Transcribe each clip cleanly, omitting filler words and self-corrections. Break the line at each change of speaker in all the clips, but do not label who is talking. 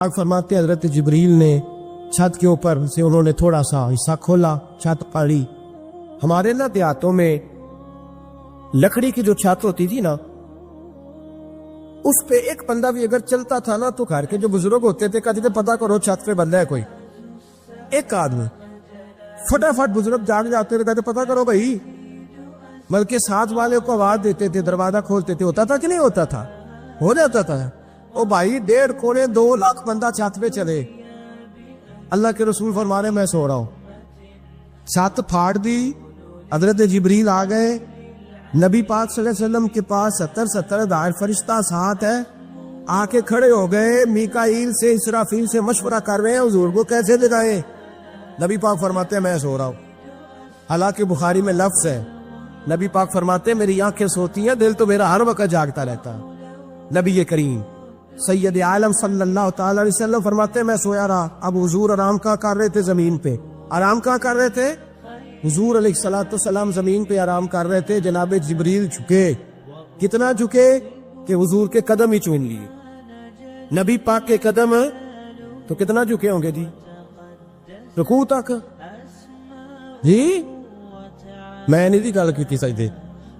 آپ فرماتے ہیں حضرت جبریل نے چھت کے اوپر سے انہوں نے تھوڑا سا حصہ کھولا، چھت پڑی۔ ہمارے نا دیہاتوں میں لکڑی کی جو چھت ہوتی تھی نا، اس پہ ایک بندہ بھی اگر چلتا تھا نا تو گھر کے جو بزرگ ہوتے تھے کہتے تھے پتہ کرو چھت پہ بندہ ہے کوئی۔ ایک آدمی فٹافٹ بزرگ جاگ جاتے تھے، کہتے پتہ کرو بھائی، بلکہ ساتھ والے کو آواز دیتے تھے، دروازہ کھولتے تھے۔ ہوتا تھا کہ نہیں ہوتا تھا؟ ہو جاتا تھا۔ او بھائی 1.5 کوڑے 2 لاکھ بندہ چھت پہ چلے، اللہ کے رسول فرما رہے میں سو رہا ہوں، چھت پھاڑ دی، حضرت جبریل آ گئے، نبی پاک صلی اللہ علیہ وسلم کے پاس 70 فرشتہ ساتھ ہے، آ کے کھڑے ہو گئے، میکائیل سے اسرافیل سے مشورہ کر رہے ہیں حضور کو کیسے جگائیں۔ نبی پاک فرماتے ہیں میں سو رہا ہوں۔ حالانکہ بخاری میں لفظ ہے، نبی پاک فرماتے ہیں میری آنکھیں سوتی ہیں، دل تو میرا ہر وقت جاگتا رہتا ہے۔ نبی کریم سید عالم صلی اللہ تعالی علیہ وسلم فرماتے ہیں میں سویا رہا۔ اب حضور آرام کہاں کر رہے تھے؟ زمین پہ۔ آرام کہاں کر رہے تھے؟ حضور علیہ الصلوۃ والسلام زمین پہ آرام کر رہے تھے، جناب جبریل جھکے۔ کتنا جھکے کہ حضور کے قدم ہی چوم لیے۔ نبی پاک کے قدم تو کتنا جھکے ہوں گے جی؟ رکوع تک۔ جی میں نہیں دی گل کیتی سجدے،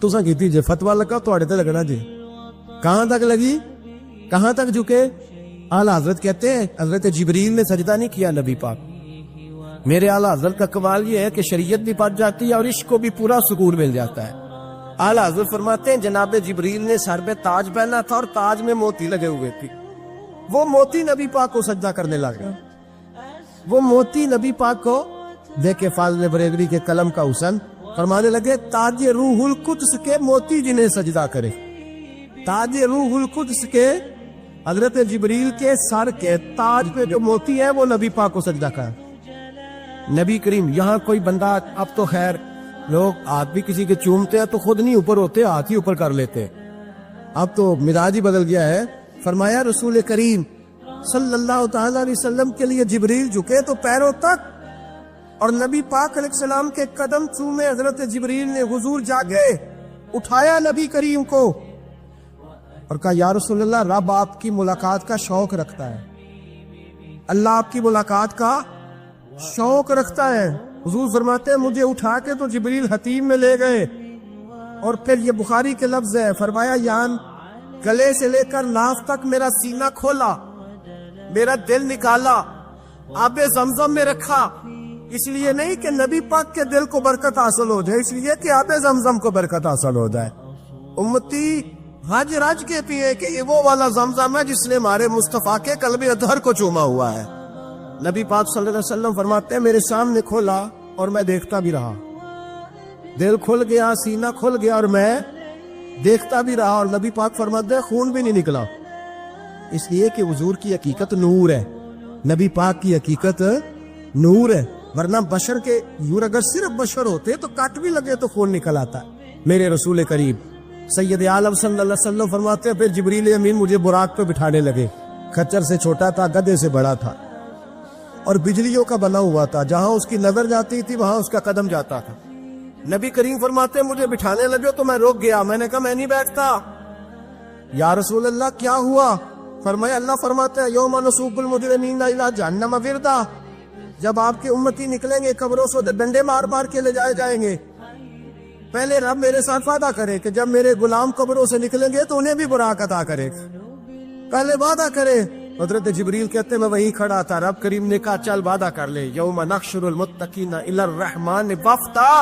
تساں کیتی جے، فتوی لگا تواڈے تے لگنا جی۔ کہاں تک لگی؟ کہاں تک جھکے؟ اعلیٰ حضرت کہتے ہیں حضرت جبریل نے سجدہ نہیں کیا نبی پاک۔ میرے اعلیٰ حضرت کا قوال یہ ہے کہ شریعت بھی پڑ جاتی ہے اور عشق کو بھی پورا سکون مل جاتا ہے۔ اعلیٰ حضرت فرماتے ہیں جناب جبریل نے سر پہ تاج پہنا تھا اور تاج میں موتی لگے ہوئے تھے، وہ موتی نبی پاک کو سجدہ کرنے لگا۔ وہ موتی نبی پاک کو دیکھے فاضل بریلوی کے قلم کا حسن فرمانے لگے تاج روح القدس کے موتی جنہیں سجدہ کرے۔ تاج روح القدس کے حضرت جبریل کے سر کے تاج پہ جو موتی ہے وہ نبی پاک کو سجدہ کر۔ نبی کریم یہاں کوئی بندہ، اب تو خیر لوگ ہاتھ بھی کسی کے چومتے ہیں تو خود نہیں اوپر ہوتے، ہاتھ ہی اوپر کر لیتے، اب تو مزاج ہی بدل گیا ہے۔ فرمایا رسول کریم صلی اللہ تعالی علیہ وسلم کے لیے جبریل جھکے تو پیروں تک، اور نبی پاک علیہ السلام کے قدم چومے حضرت جبریل نے۔ حضور جاگے، اٹھایا نبی کریم کو اور کہا یا رسول اللہ، رب آپ کی ملاقات کا شوق رکھتا ہے، اللہ آپ کی ملاقات کا شوق رکھتا ہے۔ حضور فرماتے ہیں مجھے اٹھا کے تو جبریل حتیم میں لے گئے، اور پھر یہ بخاری کے لفظ ہے، فرمایا یان گلے سے لے کر ناف تک میرا سینہ کھولا، میرا دل نکالا، آب زمزم میں رکھا، اس لیے نہیں کہ نبی پاک کے دل کو برکت حاصل ہو جائے، اس لیے کہ آب زمزم کو برکت حاصل ہو جائے۔ امتی رج رج کہتی ہے کہ یہ وہ والا زمزم ہے جس نے ہمارے مصطفیٰ کے قلب اطہر کو چوما ہوا ہے۔ نبی پاک صلی اللہ علیہ وسلم فرماتے ہیں میرے سامنے کھولا اور میں دیکھتا بھی رہا، دل کھل گیا، سینہ کھل گیا اور میں دیکھتا بھی رہا، اور نبی پاک فرماتے ہیں خون بھی نہیں نکلا، اس لیے کہ حضور کی حقیقت نور ہے، نبی پاک کی حقیقت نور ہے، ورنہ بشر کے یور اگر صرف بشر ہوتے تو کٹ بھی لگے تو خون نکل آتا۔ میرے رسول کریم سید عالم صلی اللہ علیہ وسلم فرماتے ہیں پھر جبریل امین مجھے براق پہ بٹھانے لگے، خچر سے چھوٹا تھا، گدھے سے بڑا تھا، اور بجلیوں کا بنا ہوا تھا، جہاں اس کی نظر جاتی تھی وہاں اس کا قدم جاتا تھا۔ نبی کریم فرماتے ہیں مجھے بٹھانے لگے تو میں رک گیا، میں نے کہا میں نہیں بیٹھتا۔ یا رسول اللہ کیا ہوا؟ فرمایا اللہ فرماتے ہیں یوم نسوق المجرمین الی جہنم وردا، جب آپ کے امتی نکلیں گے قبروں سے ڈنڈے مار مار کے لے جائے جائیں گے، پہلے رب میرے ساتھ وعدہ کرے کہ جب میرے غلام قبروں سے نکلیں گے تو انہیں بھی براق عطا کرے، پہلے وعدہ کرے۔ حضرت جبریل کہتے میں وہیں کھڑا تھا، رب کریم نے کہا چل وعدہ کر لے، یوم نحشر المتقین الی الرحمن وفدا،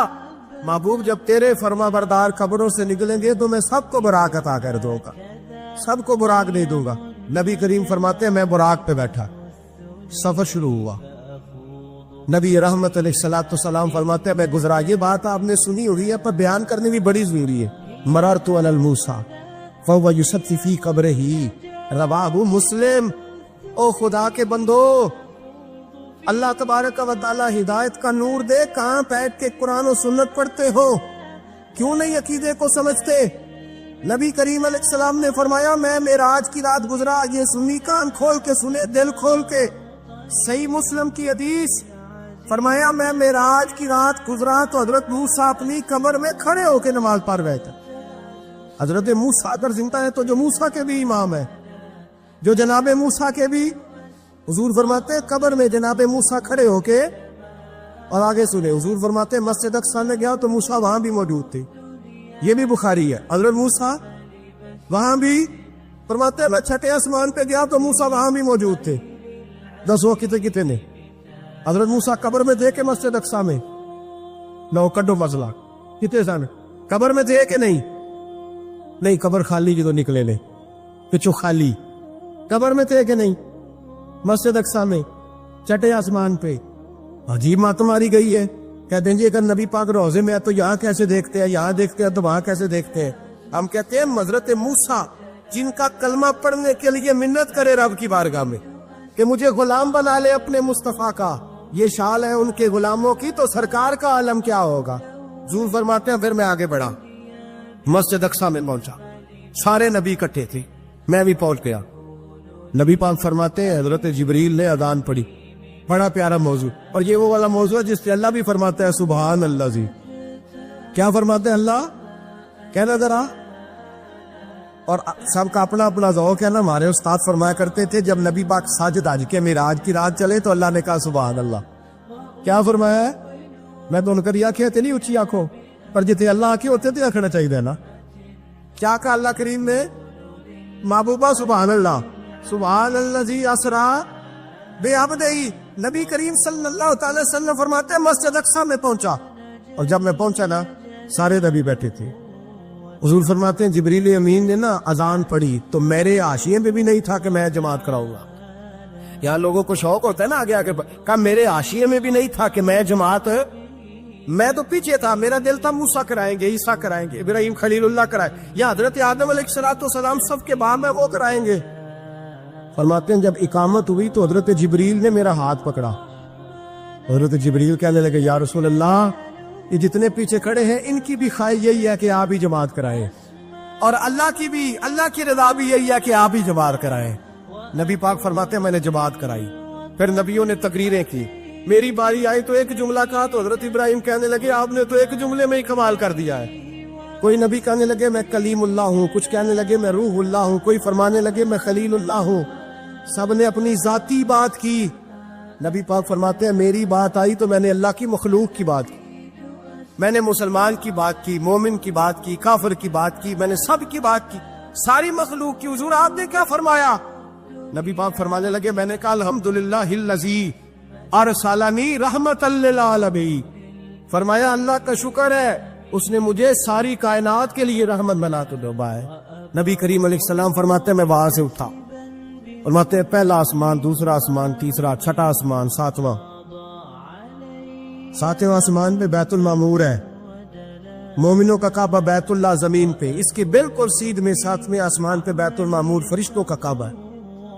محبوب جب تیرے فرما بردار قبروں سے نکلیں گے تو میں سب کو براق عطا کر دوں گا، سب کو براق دے دوں گا۔ نبی کریم فرماتے ہیں میں براق پہ بیٹھا، سفر شروع ہوا۔ نبی رحمت علیہ الصلوۃ والسلام فرماتے ہیں میں گزرا، یہ بات آپ نے سنی ہوئی ہے پر بیان کرنی بھی بڑی ضروری ہے۔ مررت علی الموسیٰ فہو یصطی فی قبرہ رواه مسلم۔ او خدا کے بندو، اللہ تبارک و تعالی ہدایت کا نور دے، کہاں بیٹھ کے قرآن و سنت پڑھتے ہو؟ کیوں نہیں عقیدے کو سمجھتے؟ نبی کریم علیہ السلام نے فرمایا میں معراج کی رات گزرا، یہ سنی کان کھول کے سنے، دل کھول کے، صحیح مسلم کی حدیث۔ فرمایا میں معراج کی رات گزرا تو حضرت موسیٰ اپنی قبر میں کھڑے ہو کے نماز پڑھ رہے تھے۔ حضرت موسیٰ اگر زندہ ہے تو جو موسیٰ کے بھی امام ہے، جو جناب موسیٰ کے بھی حضور فرماتے ہیں قبر میں جناب موسیٰ کھڑے ہو کے، اور آگے سنے، حضور فرماتے ہیں مسجد اقصی میں گیا تو موسیٰ وہاں بھی موجود تھے، یہ بھی بخاری ہے، حضرت موسیٰ وہاں بھی، فرماتے ہیں میں چھٹے آسمان پہ گیا تو موسیٰ وہاں بھی موجود تھے۔ دسو کتنے نے حضرت موسیٰ قبر میں تھے کہ مسجد اقصی میں؟ لو کڈو مسئلہ، کتنے سن قبر میں تھے کہ نہیں قبر خالی جدو نکلے نے پچھو خالی، قبر میں تھے کہ نہیں؟ مسجد اقصی میں چھٹے آسمان پہ۔ عجیب بات ماری گئی ہے، کہتے ہیں جی اگر نبی پاک روزے میں ہے تو یہاں کیسے دیکھتے ہیں، یہاں دیکھتے ہیں تو وہاں کیسے دیکھتے ہیں؟ ہم کہتے ہیں حضرت موسیٰ جن کا کلمہ پڑھنے کے لیے منت کرے رب کی بارگاہ میں کہ مجھے غلام بنا لے اپنے مصطفیٰ کا، یہ شال ہے ان کے غلاموں کی، تو سرکار کا عالم کیا ہوگا؟ حضور فرماتے ہیں پھر میں آگے بڑھا، مسجد اقصی میں پہنچا، سارے نبی اکٹھے تھے، میں بھی پہنچ گیا۔ نبی پاک فرماتے ہیں حضرت جبریل نے اذان پڑھی، بڑا پیارا موضوع، اور یہ وہ والا موضوع ہے جس سے اللہ بھی فرماتا ہے سبحان اللہ جی۔ کیا فرماتے ہیں اللہ؟ کہنا ذرا، اور سب کا اپنا اپنا ذوق ہے نا۔ ہمارے استاد فرمایا کرتے تھے جب نبی پاک ساجد حج کے معراج کی رات چلے تو اللہ نے کہا سبحان اللہ۔ کیا فرمایا ہے؟ میں تو ان کر آنکھیں تھے نہیں اچھی آنکھوں پر، جتنے اللہ آنکھیں ہوتے تھے آنکھنا چاہیے نا۔ کیا کہا اللہ کریم نے؟ محبوبہ سبحان اللہ، سبحان اللہ جی اسرا بے عبدہی۔ نبی کریم صلی اللہ تعالی وسلم فرماتے ہیں مسجد اقصی میں پہنچا، اور جب میں پہنچا نا سارے نبی بیٹھے تھے۔ حضور فرماتے ہیں جبریل امین نے نا اذان پڑھی تو میرے حاشیے میں بھی نہیں تھا کہ میں جماعت کراؤں گا۔ یہاں لوگوں کو شوق ہوتا ہے نا آگے آگے، کہا میرے حاشیے میں بھی نہیں تھا کہ میں جماعت، میں تو پیچھے تھا، میرا دل تھا موسیٰ کرائیں گے، عیسیٰ کرائیں گے، ابراہیم خلیل اللہ کرائیں، یا حضرت آدم علیہ السلام سب کے بعد میں وہ کرائیں گے۔ فرماتے ہیں جب اقامت ہوئی تو حضرت جبریل نے میرا ہاتھ پکڑا، حضرت جبریل کہنے لگے یا رسول اللہ یہ جتنے پیچھے کھڑے ہیں ان کی بھی خواہش یہی ہے کہ آپ ہی جماعت کرائیں، اور اللہ کی رضا بھی یہی ہے کہ آپ ہی جماعت کرائیں۔ نبی پاک فرماتے ہیں میں نے جماعت کرائی، پھر نبیوں نے تقریریں کی، میری باری آئی تو ایک جملہ کہا تو حضرت ابراہیم کہنے لگے آپ نے تو ایک جملے میں ہی کمال کر دیا ہے۔ کوئی نبی کہنے لگے میں کلیم اللہ ہوں، کچھ کہنے لگے میں روح اللہ ہوں، کوئی فرمانے لگے میں خلیل اللہ ہوں، سب نے اپنی ذاتی بات کی۔ نبی پاک فرماتے ہیں میری بات آئی تو میں نے اللہ کی مخلوق کی بات کی، میں نے مسلمان کی بات کی، مومن کی بات کی، کافر کی بات کی، میں نے سب کی بات کی، ساری مخلوق کی۔ حضور آپ نے کیا فرمایا؟ نبی پاک فرمانے لگے میں نے کہا الحمدللہ الذی ارسلنی رحمت للعالمین، فرمایا اللہ کا شکر ہے اس نے مجھے ساری کائنات کے لیے رحمت بنا تو ڈوبا ہے۔ نبی کریم علیہ السلام فرماتے ہیں میں وہاں سے اٹھا، فرماتے ہیں پہلا آسمان، دوسرا آسمان، تیسرا، چھٹا آسمان، ساتواں آسمان پہ بیت المعمور ہے، مومنوں کا کعبہ بیت اللہ زمین پہ، اس کے بالکل سیدھ میں 7ویں آسمان پہ بیت المعمور فرشتوں کا کعبہ ہے۔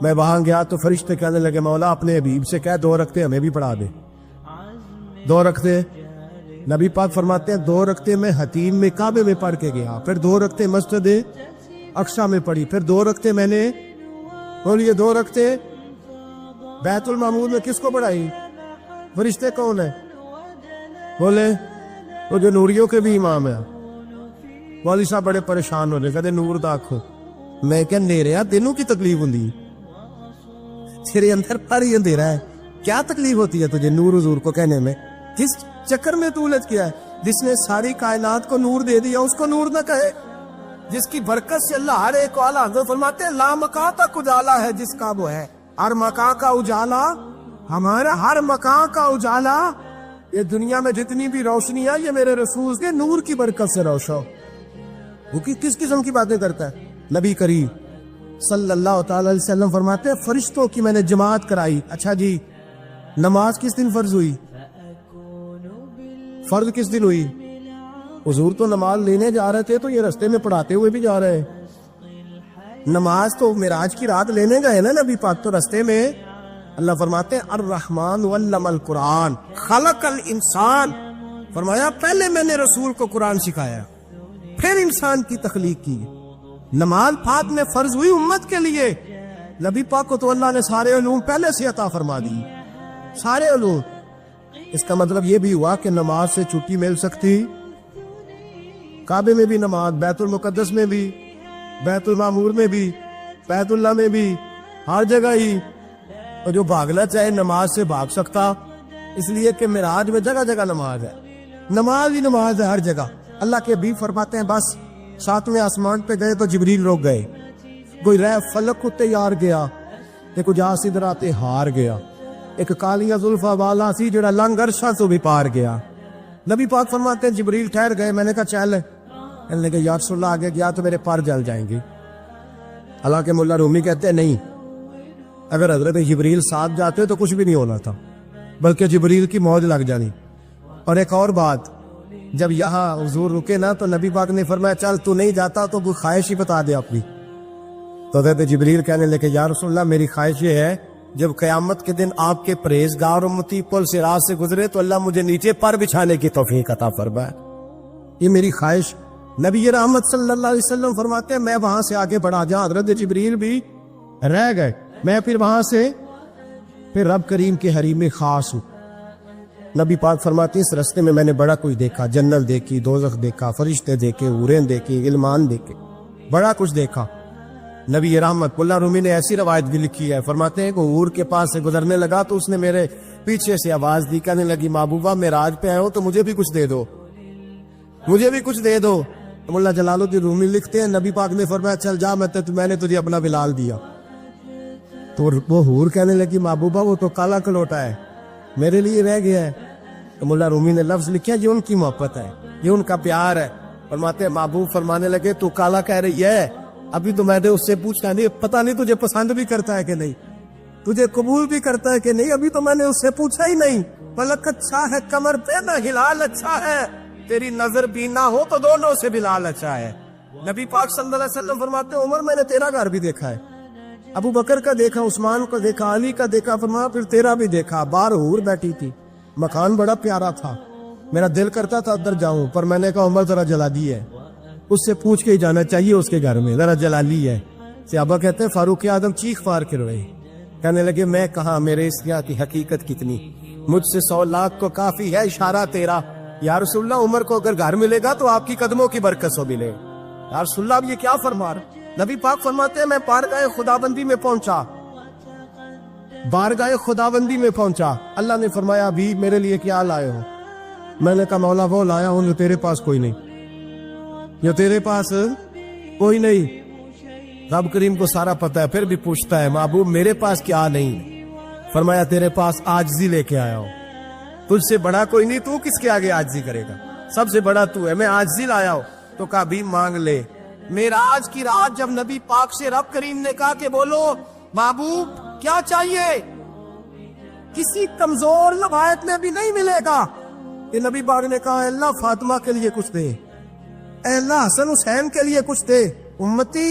میں وہاں گیا تو فرشتے کہنے لگے مولا اپنے حبیب سے کہہ 2 رکعتیں ہمیں بھی پڑھا دے۔ 2 رکعتیں، نبی پاک فرماتے ہیں 2 رکعتیں میں حتیم میں کعبے میں پڑھ کے گیا، پھر 2 رکعتیں مسجد اقصی میں پڑھی، پھر 2 رکعتیں میں نے، بولیے 2 رکعتیں بیت المعمور میں کس کو پڑھائی؟ فرشتے کون ہیں؟ بولے وہ جو نوریوں کے بھی امام ہے۔ مولوی صاحب بڑے پریشان ہو رہے، کہتے نور داکھو، میں کہ نیریا تینوں کی تکلیف ہوندی، تیرے اندر پر ہی اندھیرا ہے، کیا تکلیف ہوتی ہے تجھے نور حضور کو کہنے میں؟ کس چکر میں تو الجھ کیا ہے؟ جس نے ساری کائنات کو نور دے دیا اس کو نور نہ کہے، جس کی برکت سے اللہ ہر ایک کو اعلیٰ۔ حضرت فرماتے ہیں لا مکان تک اجالا ہے جس کا وہ ہے، ہر مکان کا اجالا ہمارا، ہر مکان کا اجالا، یہ دنیا میں جتنی بھی روشنی ہے یہ میرے رسول کے نور کی برکت سے روشن۔ وہ کس قسم کی باتیں کرتا ہے؟ نبی کریم صلی اللہ تعالی علیہ وسلم فرماتے ہیں فرشتوں کی میں نے جماعت کرائی۔ اچھا جی نماز کس دن فرض ہوئی؟ فرض کس دن ہوئی؟ حضور تو نماز لینے جا رہے تھے تو یہ رستے میں پڑھاتے ہوئے بھی جا رہے ہیں، نماز تو معراج کی رات لینے گئے نا نبی پاک، تو رستے میں اللہ فرماتے ہیں الرحمن علم القرآن خلق الانسان، فرمایا پہلے میں نے رسول کو قرآن سکھایا پھر انسان کی تخلیق کی۔ نماز پاک میں فرض ہوئی امت کے لیے، نبی پاک کو تو اللہ نے سارے علوم پہلے سے عطا فرما دی، سارے علوم۔ اس کا مطلب یہ بھی ہوا کہ نماز سے چھٹی مل سکتی، کعبے میں بھی نماز، بیت المقدس میں بھی، بیت المعمور میں بھی، بیت اللہ میں بھی، ہر جگہ ہی اور جو بھاگنا چاہے نماز سے بھاگ سکتا، اس لیے کہ معراج میں جگہ جگہ نماز ہے، نماز ہی نماز ہے ہر جگہ۔ اللہ کے حبیب فرماتے ہیں بس 7ویں آسمان پہ گئے تو جبریل روک گئے، کوئی رہ فلک کو تیار گیا، ایک جا سدرات ہار گیا، ایک کالیاں زلفا والا سی جڑا لنگ عرشہ تو بھی پار گیا۔ نبی پاک فرماتے ہیں جبریل ٹھہر گئے، میں نے کہا چل، کہنے لگے یا رسول اللہ آگے گیا تو میرے پر جل جائیں گے۔ حالانکہ مولا رومی کہتے ہیں نہیں، اگر حضرت جبریل ساتھ جاتے تو کچھ بھی نہیں ہونا تھا، بلکہ جبریل کی موج لگ جانی۔ اور ایک اور بات، جب یہاں حضور رکے نا تو نبی پاک نے فرمایا چل تو نہیں جاتا تو کوئی خواہش ہی بتا دے اپنی۔ تو حضرت جبریل کہنے لگے یا رسول اللہ میری خواہش یہ ہے جب قیامت کے دن آپ کے پرہیزگار امتی پل صراط سے گزرے تو اللہ مجھے نیچے پر بچھانے کی توفیق عطا فرمائے، یہ میری خواہش۔ نبی رحمت صلی اللہ علیہ وسلم فرماتے ہیں میں وہاں سے آگے بڑھا جا، حضرت جبریل بھی رہ گئے، میں پھر وہاں سے پھر رب کریم کے حریم خاص ہوں۔ نبی پاک فرماتے ہیں اس رستے میں نے بڑا کچھ دیکھا، جنت دیکھی، دوزخ دیکھا، فرشتے دیکھے، حوریں دیکھی، علمان دیکھے، بڑا کچھ دیکھا۔ نبی رحمت اللہ رومی نے ایسی روایت بھی لکھی ہے، فرماتے ہیں کہ حور کے پاس سے گزرنے لگا تو اس نے میرے پیچھے سے آواز دی، کہنے لگی محبوبہ معراج پہ آئے ہو تو مجھے بھی کچھ دے دو، مجھے بھی کچھ دے دو۔ مولا جلال الدین رومی لکھتے ہیں نبی پاک نے فرمایا چل جا میں نے تجھے اپنا بلال دیا۔ تو وہ حور کہنے لگی محبوبہ وہ تو کالا کلوٹا ہے، میرے لیے رہ گیا ہے۔ تو مولا رومی نے لفظ لکھا یہ ان کی محبت ہے، یہ ان کا پیار ہے۔ فرماتے ہیں محبوب فرمانے لگے تو کالا کہہ رہی ہے، ابھی تو میں نے اس سے پوچھا نہیں، پتہ نہیں تجھے پسند بھی کرتا ہے کہ نہیں، تجھے قبول بھی کرتا ہے کہ نہیں، ابھی تو میں نے اس سے پوچھا ہی نہیں۔ پلک اچھا ہے کمر پہ نہ ہلال اچھا ہے، تیری نظر بھی نہ ہو تو دونوں سے بلال اچھا ہے۔ نبی پاک صلی اللہ علیہ وسلم فرماتے ہیں عمر میں نے تیرا گھر بھی دیکھا ہے، ابو بکر کا دیکھا، عثمان کا دیکھا، علی کا دیکھا، فرمایا پھر تیرا بھی دیکھا، باہر حور بیٹھی تھی، مکان بڑا پیارا تھا، میرا دل کرتا تھا اندر جاؤں پر میں نے کہا عمر ذرا جلالی ہے، اس سے پوچھ کے ہی جانا چاہیے اس کے گھر میں، ذرا جلالی ہے۔ صحابہ کہتے ہیں فاروق اعظم چیخ پار کے روئے، کہنے لگے میں کہاں، میرے اس کی حقیقت کتنی، مجھ سے 100 لاکھ کو کافی ہے اشارہ تیرا۔ یا رسول اللہ عمر کو اگر گھر ملے گا تو آپ کی قدموں کی برکت سے ملے۔ یا رسول اللہ اب یہ کیا فرما رہے؟ نبی پاک فرماتے ہیں میں بارگاہ خداوندی میں پہنچا، بارگاہ خداوندی میں پہنچا، اللہ نے فرمایا ابھی میرے لیے کیا لائے ہو؟ میں نے کہا مولا وہ لایا ہوں جو تیرے پاس کوئی نہیں، جو تیرے پاس کوئی نہیں۔ رب کریم کو سارا پتہ ہے پھر بھی پوچھتا ہے محبوب میرے پاس کیا نہیں؟ فرمایا تیرے پاس عاجزی لے کے آیا ہوں، تجھ سے بڑا کوئی نہیں، تو کس کے آگے عاجزی کرے گا، سب سے بڑا تو ہے، میں عاجزی لایا ہوں۔ تو کہا بھی مانگ لے۔ معراج کی رات جب نبی پاک سے رب کریم نے کہا کہ بولو محبوب کیا چاہیے، کسی کمزور لبھایت میں بھی نہیں ملے گا، کہ نبی پاک نے کہا اے اللہ فاطمہ کے لیے کچھ دے، اے اللہ حسن حسین کے لیے کچھ دے۔ امتی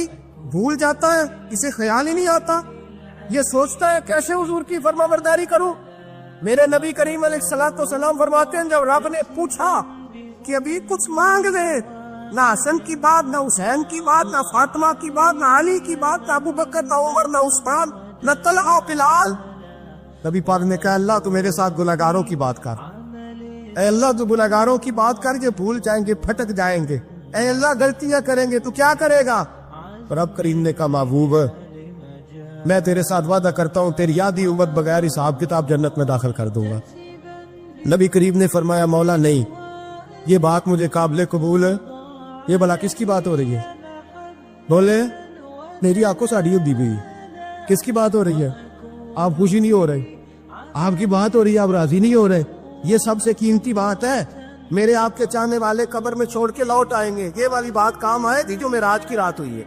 بھول جاتا ہے، اسے خیال ہی نہیں آتا، یہ سوچتا ہے کیسے حضور کی فرما برداری کروں۔ میرے نبی کریم علیہ الصلوۃ والسلام فرماتے ہیں جب رب نے پوچھا کہ ابھی کچھ مانگ دے، نہ حسن کی بات، نہ حسین کی بات، نہ فاطمہ کی بات، نہ علی کی بات، نہ ابو بکر، نہ عمر، نہ عثمان، نہ طلحہ و بلال، نبی پاک نے کہا اللہ تو میرے ساتھ گناہگاروں کی بات کر، اے اللہ تو گناہگاروں کی بات کر، یہ بھول جائیں گے، پھٹک جائیں گے، اے اللہ غلطیاں کریں گے تو کیا کرے گا؟ رب کریم نے کہا محبوب میں تیرے ساتھ وعدہ کرتا ہوں تیری آدھی امت بغیر حساب کتاب جنت میں داخل کر دوں گا۔ نبی کریم نے فرمایا مولا نہیں، یہ بات مجھے قابل قبول ہے، یہ بھلا کس کی بات ہو رہی ہے؟ بولے میری آنکھوں ساڑی دی بھی، کس کی بات ہو رہی ہے؟ آپ خوشی نہیں ہو رہے، آپ کی بات ہو رہی ہے، آپ راضی نہیں ہو رہے، یہ سب سے قیمتی بات ہے، میرے آپ کے چاہنے والے قبر میں چھوڑ کے لوٹ آئیں گے، یہ والی بات کام آئے گی جو معراج کی رات ہوئی ہے،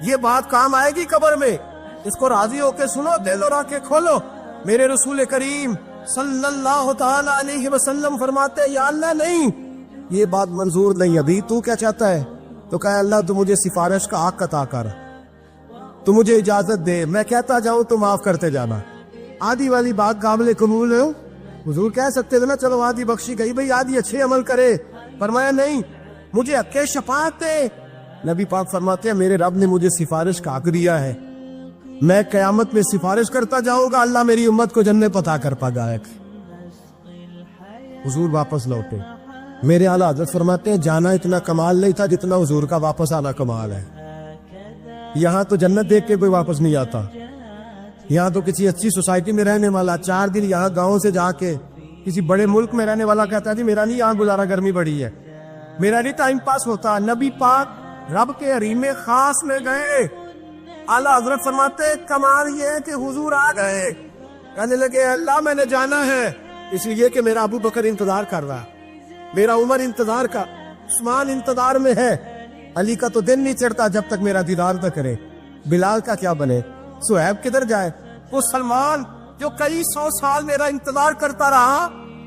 یہ بات کام آئے گی قبر میں، اس کو راضی ہو کے سنو، دل اور آنکھیں کھولو۔ میرے رسول کریم صلی اللہ تعالی علیہ وسلم فرماتے ہیں یا اللہ نہیں، یہ بات منظور نہیں، ابھی تو کیا چاہتا ہے؟ تو کہا اللہ تو مجھے سفارش کا حق عطا کر، تو مجھے اجازت دے، میں کہتا جاؤں تو معاف کرتے جانا۔ آدھی والی بات قابل قبول ہے، حضور کہہ سکتے تھے نا چلو آدھی بخشی گئی بھئی آدھی اچھے عمل کرے، فرمایا نہیں، مجھے حق شفاعت دے۔ نبی پاک فرماتے ہیں میرے رب نے مجھے سفارش کا حق دیا ہے، میں قیامت میں سفارش کرتا جاؤں گا، اللہ میری امت کو جنت عطا کر پائے گا۔ حضور واپس لوٹے، میرے اعلیٰ حضرت فرماتے ہیں جانا اتنا کمال نہیں تھا جتنا حضور کا واپس آنا کمال ہے۔ یہاں تو جنت دیکھ کے کوئی واپس نہیں آتا، یہاں تو کسی اچھی سوسائٹی میں رہنے والا 4 دن یہاں گاؤں سے جا کے کسی بڑے ملک میں رہنے والا کہتا ہے جی میرا نہیں یہاں گزارا، گرمی بڑی ہے، میرا نہیں ٹائم پاس ہوتا۔ نبی پاک رب کے حریم خاص میں گئے، اعلیٰ حضرت فرماتے کمال یہ ہے کہ حضور آ گئے، کہنے لگے اللہ میں نے جانا ہے، اس لیے کہ میرا ابو بکر انتظار کر رہا، میرا عمر انتظار کا، عثمان انتظار میں ہے، علی کا تو دن نہیں چڑھتا جب تک میرا دیدار نہ کرے، بلال کا کیا بنے، صہیب کدھر جائے، وہ سلمان جو کئی 100 سال میرا انتظار کرتا رہا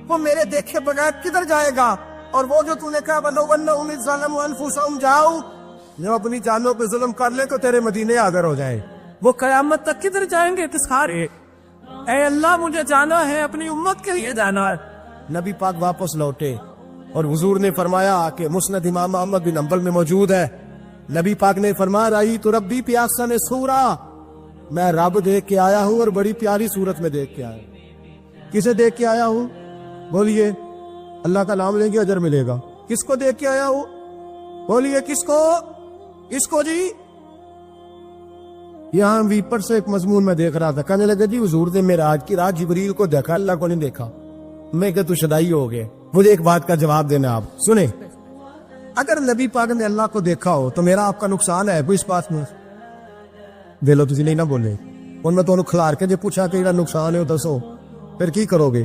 وہ میرے دیکھے بغیر کدھر جائے گا، اور وہ جو تُو نے کہا وَلَوْ ظَلَمُوا أَنفُسَهُمْ جاؤ، جب اپنی جانوں پہ ظلم کر لے تو تیرے مدینے حاضر ہو جائے، وہ قیامت تک کدھر جائیں گے کسارے، اے اللہ مجھے جانا ہے، اپنی امت کے لیے جانا ہے۔ نبی پاک واپس لوٹے اور حضور نے فرمایا کہ مسند امام احمد بن حنبل میں موجود ہے، نبی پاک نے فرمایا رأیت ربی فی احسن صورۃ، میں رب دیکھ کے آیا ہوں اور بڑی پیاری صورت میں دیکھ کے آیا ہوں۔ کسے دیکھ کے آیا ہوں؟ بولیے، اللہ کا نام لیں گے اجر ملے گا۔ کس کو دیکھ کے آیا ہوں؟ بولیے کس کو؟ کس کو جی؟ یہاں ویپر سے ایک مضمون میں دیکھ رہا تھا، کہنے لگا جی حضور نے معراج کی رات جبریل کو دیکھا، اللہ کو نہیں دیکھا۔ میں کہ تو شدائی ہو گئے، مجھے ایک بات کا جواب دینا آپ سنیں، اگر نبی پاک نے اللہ کو دیکھا ہو تو میرا آپ کا نقصان ہے کوئی اس بات میں؟ ویلو تسی نہیں نہ بولے، ان میں تو کھلار کے جو پوچھا کہ میرا نقصان ہے دسو، پھر کی کرو گے؟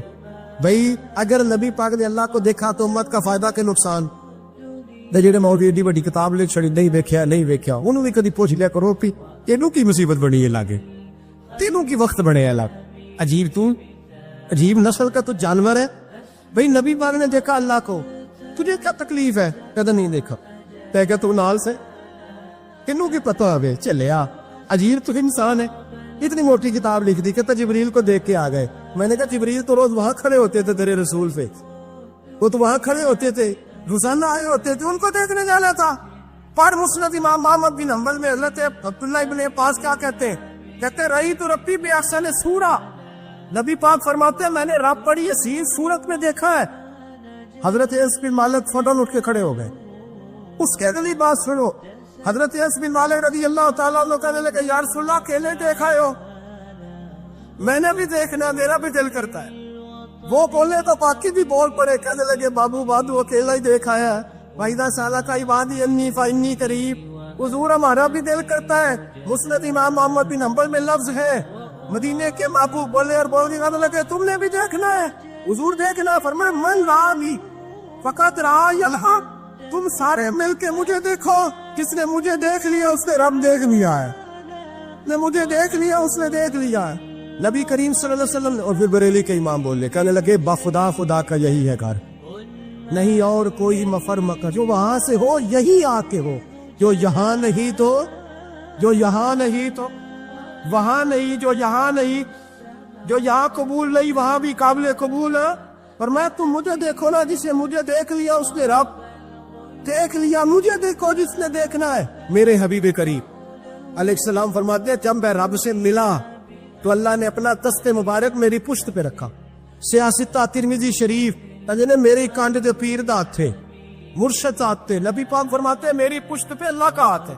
بھائی اگر نبی پاک نے اللہ کو دیکھا تو امت کا فائدہ کہ نقصان؟ جڑے مولوی ایڈی بڑی کتاب لکھ چھڑی نہیں ویکھیا نہیں ویکھیا، انہوں بھی کدی پوچھ لیا کرو پی تینوں کی مصیبت بنی ہے لاگے، تینوں کی وقت بنے ہے لاگ، عجیب تو عجیب نسل کا تو جانور ہے۔ بھئی نبی پاک نے دیکھا اللہ کو، تجھے کیا تکلیف ہے؟ کہتا نہیں دیکھا، کہ تو نال سے کنوں کی پتہ ہوئے چلیا، عجیب تو انسان ہے، اتنی موٹی کتاب لکھ دی، کہتا جبریل کو دیکھ کے آ گئے۔ میں نے کہا جبریل تو روز وہاں کھڑے ہوتے تھے تیرے رسول پہ، وہ تو وہاں کھڑے ہوتے تھے، روزانہ آئے ہوتے تھے، ان کو دیکھنے جانا تھا۔ پڑھ مسند امام احمد بن حنبل میں حضرت عبداللہ ابن عباس کیا کہتے ہیں؟ کہتے رأیت ربی فی احسن صورۃ، نبی پاک فرماتے ہیں میں نے رب بڑی حسین صورت میں دیکھا ہے۔ حضرت انس بن مالک فوراً اٹھ کے کھڑے ہو گئے۔ اس کے اگلی بات سنو، حضرت انس بن مالک رضی اللہ تعالیٰ عنہ کہنے لگے یا رسول اللہ اکیلے دیکھا ہو؟ میں نے بھی دیکھنا، میرا بھی دل کرتا ہے۔ وہ بولے تو باقی بھی بول پڑے، کہنے لگے بابو بادو اکیلا ہی دیکھا ہے، وَإِذَا سَأَلَكَ عِبَادِي عَنِّي فَإِنِّي قَرِيبٌ، حضور ہمارا بھی دل کرتا ہے۔ مسند امام احمد بن حنبل میں لفظ ہے، مدینے کے محبوب بولے اور بول کے کہنے لگے تم نے بھی دیکھنا ہے؟ حضور دیکھنا، فرمایا من رآنی فقط رآنی اللہ، تم سارے مل کے مجھے دیکھو، کس نے مجھے دیکھ لیا اس نے رب دیکھ لیا ہے، نے مجھے دیکھ لیا اس نے دیکھ لیا ہے۔ نبی کریم صلی اللہ علیہ وسلم اور پھر بریلی کے امام بولے، کہنے لگے بخدا خدا کا یہی ہے گھر، نہیں اور کوئی مفر مکر، جو وہاں سے ہو یہی آ کے ہو، جو یہاں نہیں تو جو یہاں نہیں تو وہاں نہیں، جو یہاں نہیں جو یہاں قبول نہیں وہاں بھی قابل قبول ہے۔ پر میں تم مجھے دیکھو نا، جسے مجھے دیکھ لیا اس نے رب دیکھ لیا، مجھے دیکھو جس نے دیکھنا ہے۔ میرے حبیب کریم علیہ السلام فرماتے ہیں جب میں رب سے ملا تو اللہ نے اپنا دست مبارک میری پشت پہ رکھا۔ سیاستہ ترمذی شریف نے میری کانڈ دے پیر دا ہاتھ تھے، مرشد ہاتھ تھے، نبی پاک فرماتے ہیں میری پشت پہ اللہ کا ہاتھ ہے۔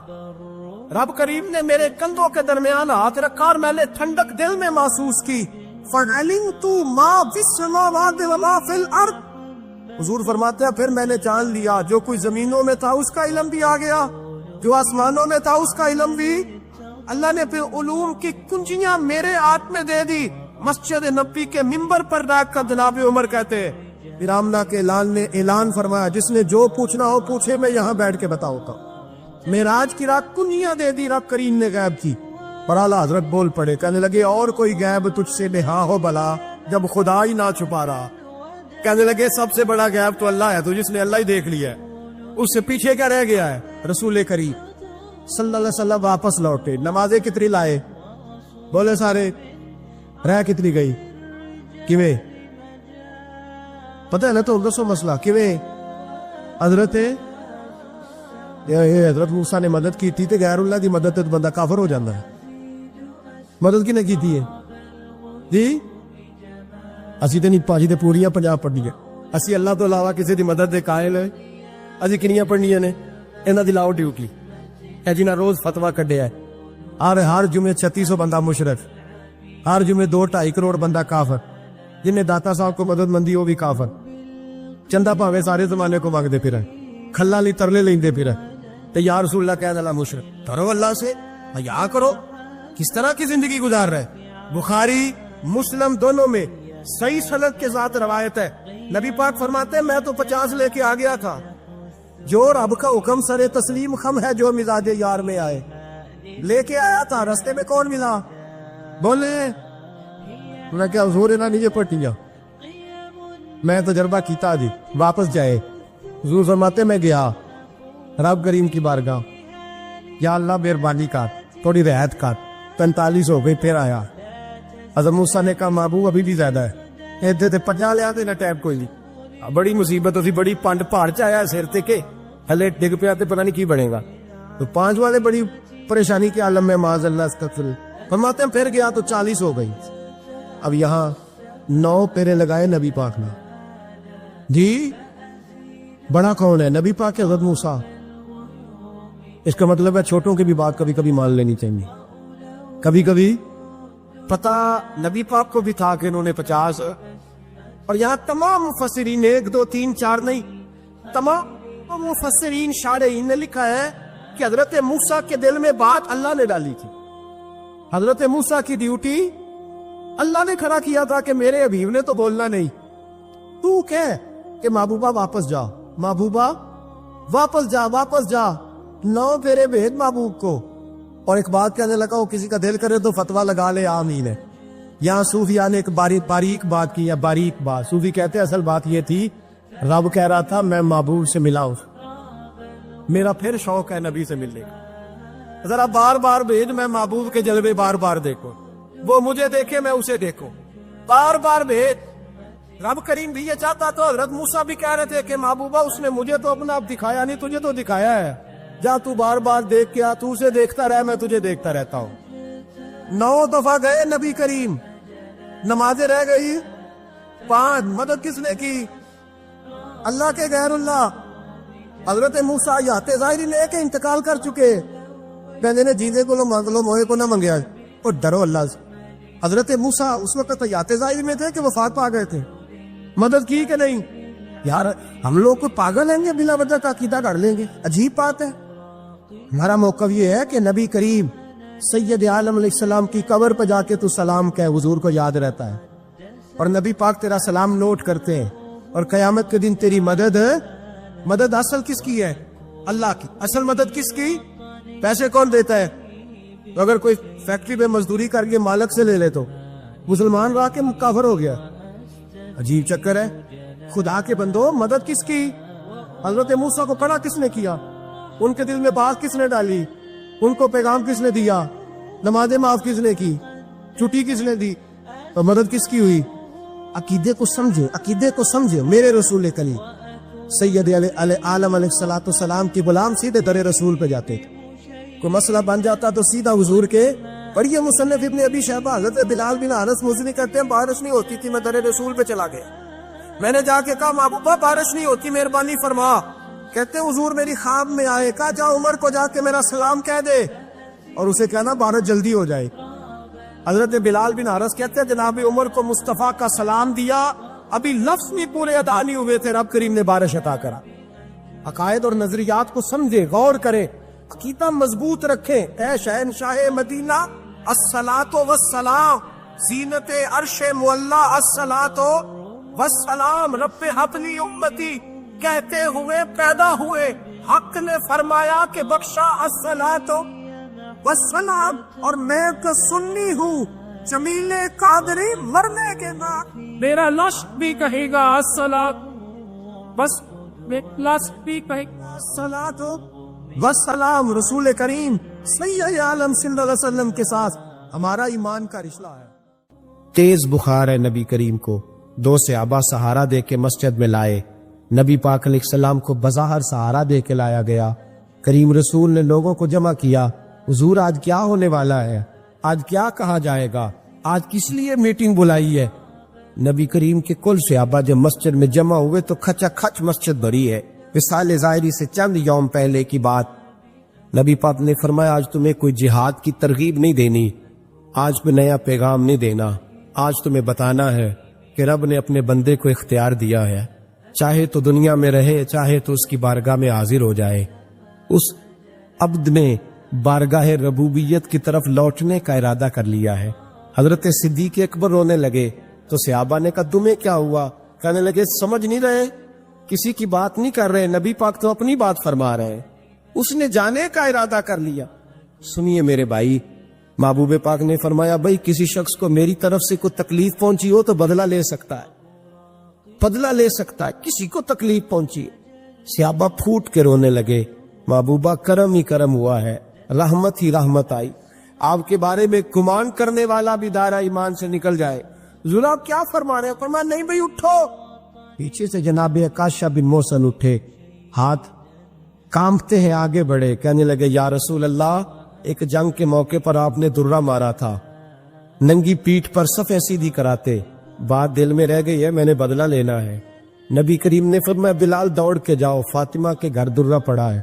رب کریم نے میرے کندھوں کے درمیان ہاتھ رکھا اور میں نے ٹھنڈک دل میں محسوس کی۔ فَعَلِمْتُ مَا فِي السَّمَاوَاتِ وَمَا فِي الْأَرْضِ، حضور فرماتے ہیں پھر میں نے جان لیا جو کوئی زمینوں میں تھا اس کا علم بھی آ گیا، جو آسمانوں میں تھا اس کا علم بھی۔ اللہ نے پھر علوم کی کنجیاں میرے ہاتھ میں دے دی۔ مسجد نبی کے ممبر پر رکھ کر جناب عمر کہتے ہیں پھر آمنہ کے لال نے اعلان فرمایا جس نے جو پوچھنا ہو پوچھے، میں یہاں بیٹھ کے بتاؤں گا۔ معراج کی رات کنجیاں دے دی رب کریم نے غیب کی، پر اعلیٰ حضرت بول پڑے، کہنے لگے اور کوئی غیب تجھ سے نہا ہو بلا جب خدا ہی نہ چھپا رہا۔ کہنے لگے سب سے بڑا غیب تو اللہ ہے، تو جس نے اللہ ہی دیکھ لیا ہے اس سے پیچھے کیا رہ گیا ہے؟ رسول کریم صلی اللہ علیہ وسلم واپس لوٹے، نمازیں کتنی لائے؟ بولے سارے، رہ کتنی گئی؟ کیویں پتہ ہے نا؟ تو دسو مسئلہ کیویں؟ حضرت حضرت موسیٰ نے مدد کی تھی تے غیر اللہ دی مدد تے بندہ کافر ہو جاتا ہے۔ مدد کی نے کی تھی جی؟ اسی تے نہیں پاجی تے پوریاں 50 پڑھنیاں، اسی اللہ تو علاوہ کسی دی مدد دے قائل ہے؟ اسی کنیاں پڑھنیاں نے؟ انہاں دی لاؤ ڈیوٹی ہے جنہاں روز فتویٰ کڈیا ہے، ہر جمعے 3600 بندہ مشرف، ہر جمعے 2-2.5 کروڑ بندہ کافر، جنہیں داتا صاحب کو مدد مندی وہ بھی کافر، چندہ پاوے سارے زمانے کو مانگتے پھر کھلا لی ترلے لیندے پھر تو یا رسول اللہ کہنے والا مشرک، ڈرو اللہ سے، حیا کرو، کس طرح کی زندگی گزار رہے۔ بخاری مسلم دونوں میں صحیح سند کے ساتھ روایت ہے، نبی پاک فرماتے ہیں میں تو 50 لے کے آ گیا تھا، جو رب کا حکم سر تسلیم خم ہے جو مزاج یار میں آئے، لے کے آیا تھا، رستے میں کون ملا؟ بولے میں کیا حضور نہ نیچے پٹیا، میں تجربہ کیتا جی، واپس جائے۔ حضور فرماتے میں گیا رب کریم کی بارگاہ، یا اللہ مہربانی کر، تھوڑی رعایت کر، 45 ہو گئی، پھر آیا۔ حضرت موسیٰ نے کہا محبوب ابھی بھی زیادہ ہے، ادھر تے 50 لیا تے نہ ٹائم کوئی نہیں، بڑی مصیبت ہوتی، بڑی پنڈ پہاڑ چ آیا سر تے کے ہلے ڈگ پیا تے پتہ نہیں کی بنے گا، تو 5 والے بڑی پریشانی کے عالم میں معاذ اللہ استغفر، فرماتے ہیں پھر گیا تو 40 ہو گئی۔ اب یہاں 9 پیرے لگائے نبی پاک نے، جی بڑا کون ہے؟ نبی پاک حضرت موسیٰ۔ اس کا مطلب ہے چھوٹوں کی بھی بات کبھی کبھی مان لینی چاہیے، کبھی کبھی پتہ نبی پاک کو بھی تھا کہ انہوں نے 50، اور یہاں تمام مفسرین 1 2 3 4 نہیں، تمام مفسرین شارحین نے لکھا ہے کہ حضرت موسیٰ کے دل میں بات اللہ نے ڈالی تھی، حضرت موسیٰ کی ڈیوٹی اللہ نے کھڑا کیا تھا کہ میرے حبیب نے تو بولنا نہیں، تو کہہ کہ محبوبہ واپس جا، محبوبہ واپس جا، واپس جا، 9 پھیرے بھیج محبوب کو۔ اور ایک بات کہنے لگا، وہ کسی کا دل کرے تو فتویٰ لگا لے، آمین ہے۔ یہاں صوفیاء نے ایک باریک بات کی ہے، باریک بات۔ صوفی کہتے ہیں اصل بات یہ تھی، رب کہہ رہا تھا میں محبوب سے ملا ہوں، میرا پھر شوق ہے نبی سے ملنے کا، ذرا بار بار بھیج، میں محبوب کے جلوے بار بار دیکھوں، وہ مجھے دیکھے میں اسے دیکھوں، بار بار بھیج۔ رب کریم بھی یہ چاہتا تو حضرت موسیٰ بھی کہہ رہے تھے کہ محبوبہ اس نے مجھے تو اپنا اب دکھایا نہیں، تجھے تو دکھایا ہے، جا تو بار بار دیکھ کے آ، تو اسے دیکھتا رہ، میں تجھے دیکھتا رہتا ہوں۔ 9 دفعہ گئے نبی کریم، نمازیں رہ گئی 5، مدد کس نے کی؟ اللہ کے غیر اللہ۔ حضرت موسیٰ یات ظاہری لے کے انتقال کر چکے، کہنے نے جیندے کو مانگ لو، موئے کو نہ منگیا، اور ڈرو اللہ سے۔ حضرت موسیٰ اس وقت یات ظاہری میں تھے کہ وفات پا گئے تھے، مدد کی کہ نہیں؟ یار ہم لوگ کو پاگل ہیں گے، بلا وجہ کا عقیدہ کر لیں گے، عجیب بات ہے۔ ہمارا موقف یہ ہے کہ نبی کریم سید عالم علیہ السلام کی قبر پہ جا کے تو سلام کہے، حضور کو یاد رہتا ہے، اور نبی پاک تیرا سلام نوٹ کرتے ہیں، اور قیامت کے دن تیری مدد اصل کس کی ہے؟ اللہ کی۔ اصل مدد کس کی؟ پیسے کون دیتا ہے؟ تو اگر کوئی فیکٹری پہ مزدوری کر کے مالک سے لے لے تو مسلمان رہا کے کافر ہو گیا، عجیب چکر ہے۔ خدا کے بندو، مدد کس کی؟ حضرت موسیٰ کو کھڑا کس نے کیا؟ ان کے دل میں بات کس نے ڈالی؟ ان کو پیغام کس نے دیا؟ نمازیں معاف کس نے کی؟ چھٹی کس نے دی؟ اور مدد کس کی ہوئی؟ عقیدے کو سمجھے، عقیدے کو سمجھے۔ میرے رسول کریم سید عالم علیہ السلام کی غلام سیدھے در رسول پہ جاتے تھے، کوئی مسئلہ بن جاتا تو سیدھا حضور کے پڑھیے مصنف ابن ابی شیبہ، حضرت بلال بن انس مزنی کہتے ہیں بارش نہیں ہوتی تھی، میں در رسول پہ چلا گیا، میں نے جا کے کہا محبوبہ بارش نہیں ہوتی، مہربانی فرما۔ کہتے ہیں حضور میری خواب میں آئے، کہا جا عمر کو جا کے میرا سلام کہہ دے، اور اسے کہنا بارش جلدی ہو جائے۔ حضرت بلال بن حارث کہتے ہیں جناب عمر کو مصطفیٰ کا سلام دیا، ابھی لفظ بھی پورے ادا نہیں ہوئے تھے، رب کریم نے بارش عطا کرا۔ عقائد اور نظریات کو سمجھے، غور کریں، عقیدہ مضبوط رکھیں۔ اے شہنشاہ مدینہ الصلاۃ والسلام، زینت عرش معلی الصلاۃ والسلام، رب حب لی امتی کہتے ہوئے پیدا ہوئے، حق نے فرمایا کہ بخشا الصلاۃ والسلام، اور میں تو سنی ہوں جمیل قادری مرنے کے بعد میرا لش بھی کہے گا الصلاۃ، بس لش بھی کہے گا الصلاۃ والسلام۔ رسول کریم سید عالم صلی اللہ علیہ وسلم کے ساتھ ہمارا ایمان کا رشتہ ہے۔ تیز بخار ہے نبی کریم کو، 2 صحابہ سہارا دے کے مسجد میں لائے، نبی پاک علیہ السلام کو بظاہر سہارا دے کے لایا گیا۔ کریم رسول نے لوگوں کو جمع کیا، حضور آج کیا ہونے والا ہے، آج کیا کہا جائے گا، آج کس لیے میٹنگ بلائی ہے؟ نبی کریم کے کل صحابہ جب مسجد میں جمع ہوئے تو کھچا کھچ مسجد بھری ہے۔ وصال ظاہری سے چند یوم پہلے کی بات، نبی پاک نے فرمایا آج تمہیں کوئی جہاد کی ترغیب نہیں دینی، آج میں نیا پیغام نہیں دینا، آج تمہیں بتانا ہے کہ رب نے اپنے بندے کو اختیار دیا ہے، چاہے تو دنیا میں رہے، چاہے تو اس کی بارگاہ میں حاضر ہو جائے۔ اس عبد نے بارگاہ ربوبیت کی طرف لوٹنے کا ارادہ کر لیا ہے۔ حضرت صدیق اکبر رونے لگے تو صحابہ نے کہا تمہیں کیا ہوا؟ کہنے لگے سمجھ نہیں رہے، کسی کی بات نہیں کر رہے، نبی پاک تو اپنی بات فرما رہے ہیں، اس نے جانے کا ارادہ کر لیا۔ سنیے میرے بھائی، محبوب پاک نے فرمایا بھائی کسی شخص کو میری طرف سے کوئی تکلیف پہنچی ہو تو بدلہ لے سکتا ہے، بدلہ لے سکتا ہے، کسی کو تکلیف پہنچی۔ صحابہ پھوٹ کے رونے لگے، محبوبہ کرم ہی کرم ہوا ہے، رحمت ہی رحمت آئی، آپ کے بارے میں گمان کرنے والا بھی دائرہ ایمان سے نکل جائے۔ ذرا کیا فرما رہے ہیں؟ فرمایا نہیں بھائی اٹھو۔ پیچھے سے جناب عکاشہ بن محصن اٹھے، ہاتھ کانپتے ہیں آگے بڑھے، کہنے لگے یا رسول اللہ، ایک جنگ کے موقع پر آپ نے درہ مارا تھا، ننگی پیٹھ پر صفیں سیدھی کراتے، بات دل میں رہ گئی ہے، میں نے بدلہ لینا ہے۔ نبی کریم نے فرمایا بلال دوڑ کے جاؤ، فاطمہ کے گھر درہ پڑا ہے،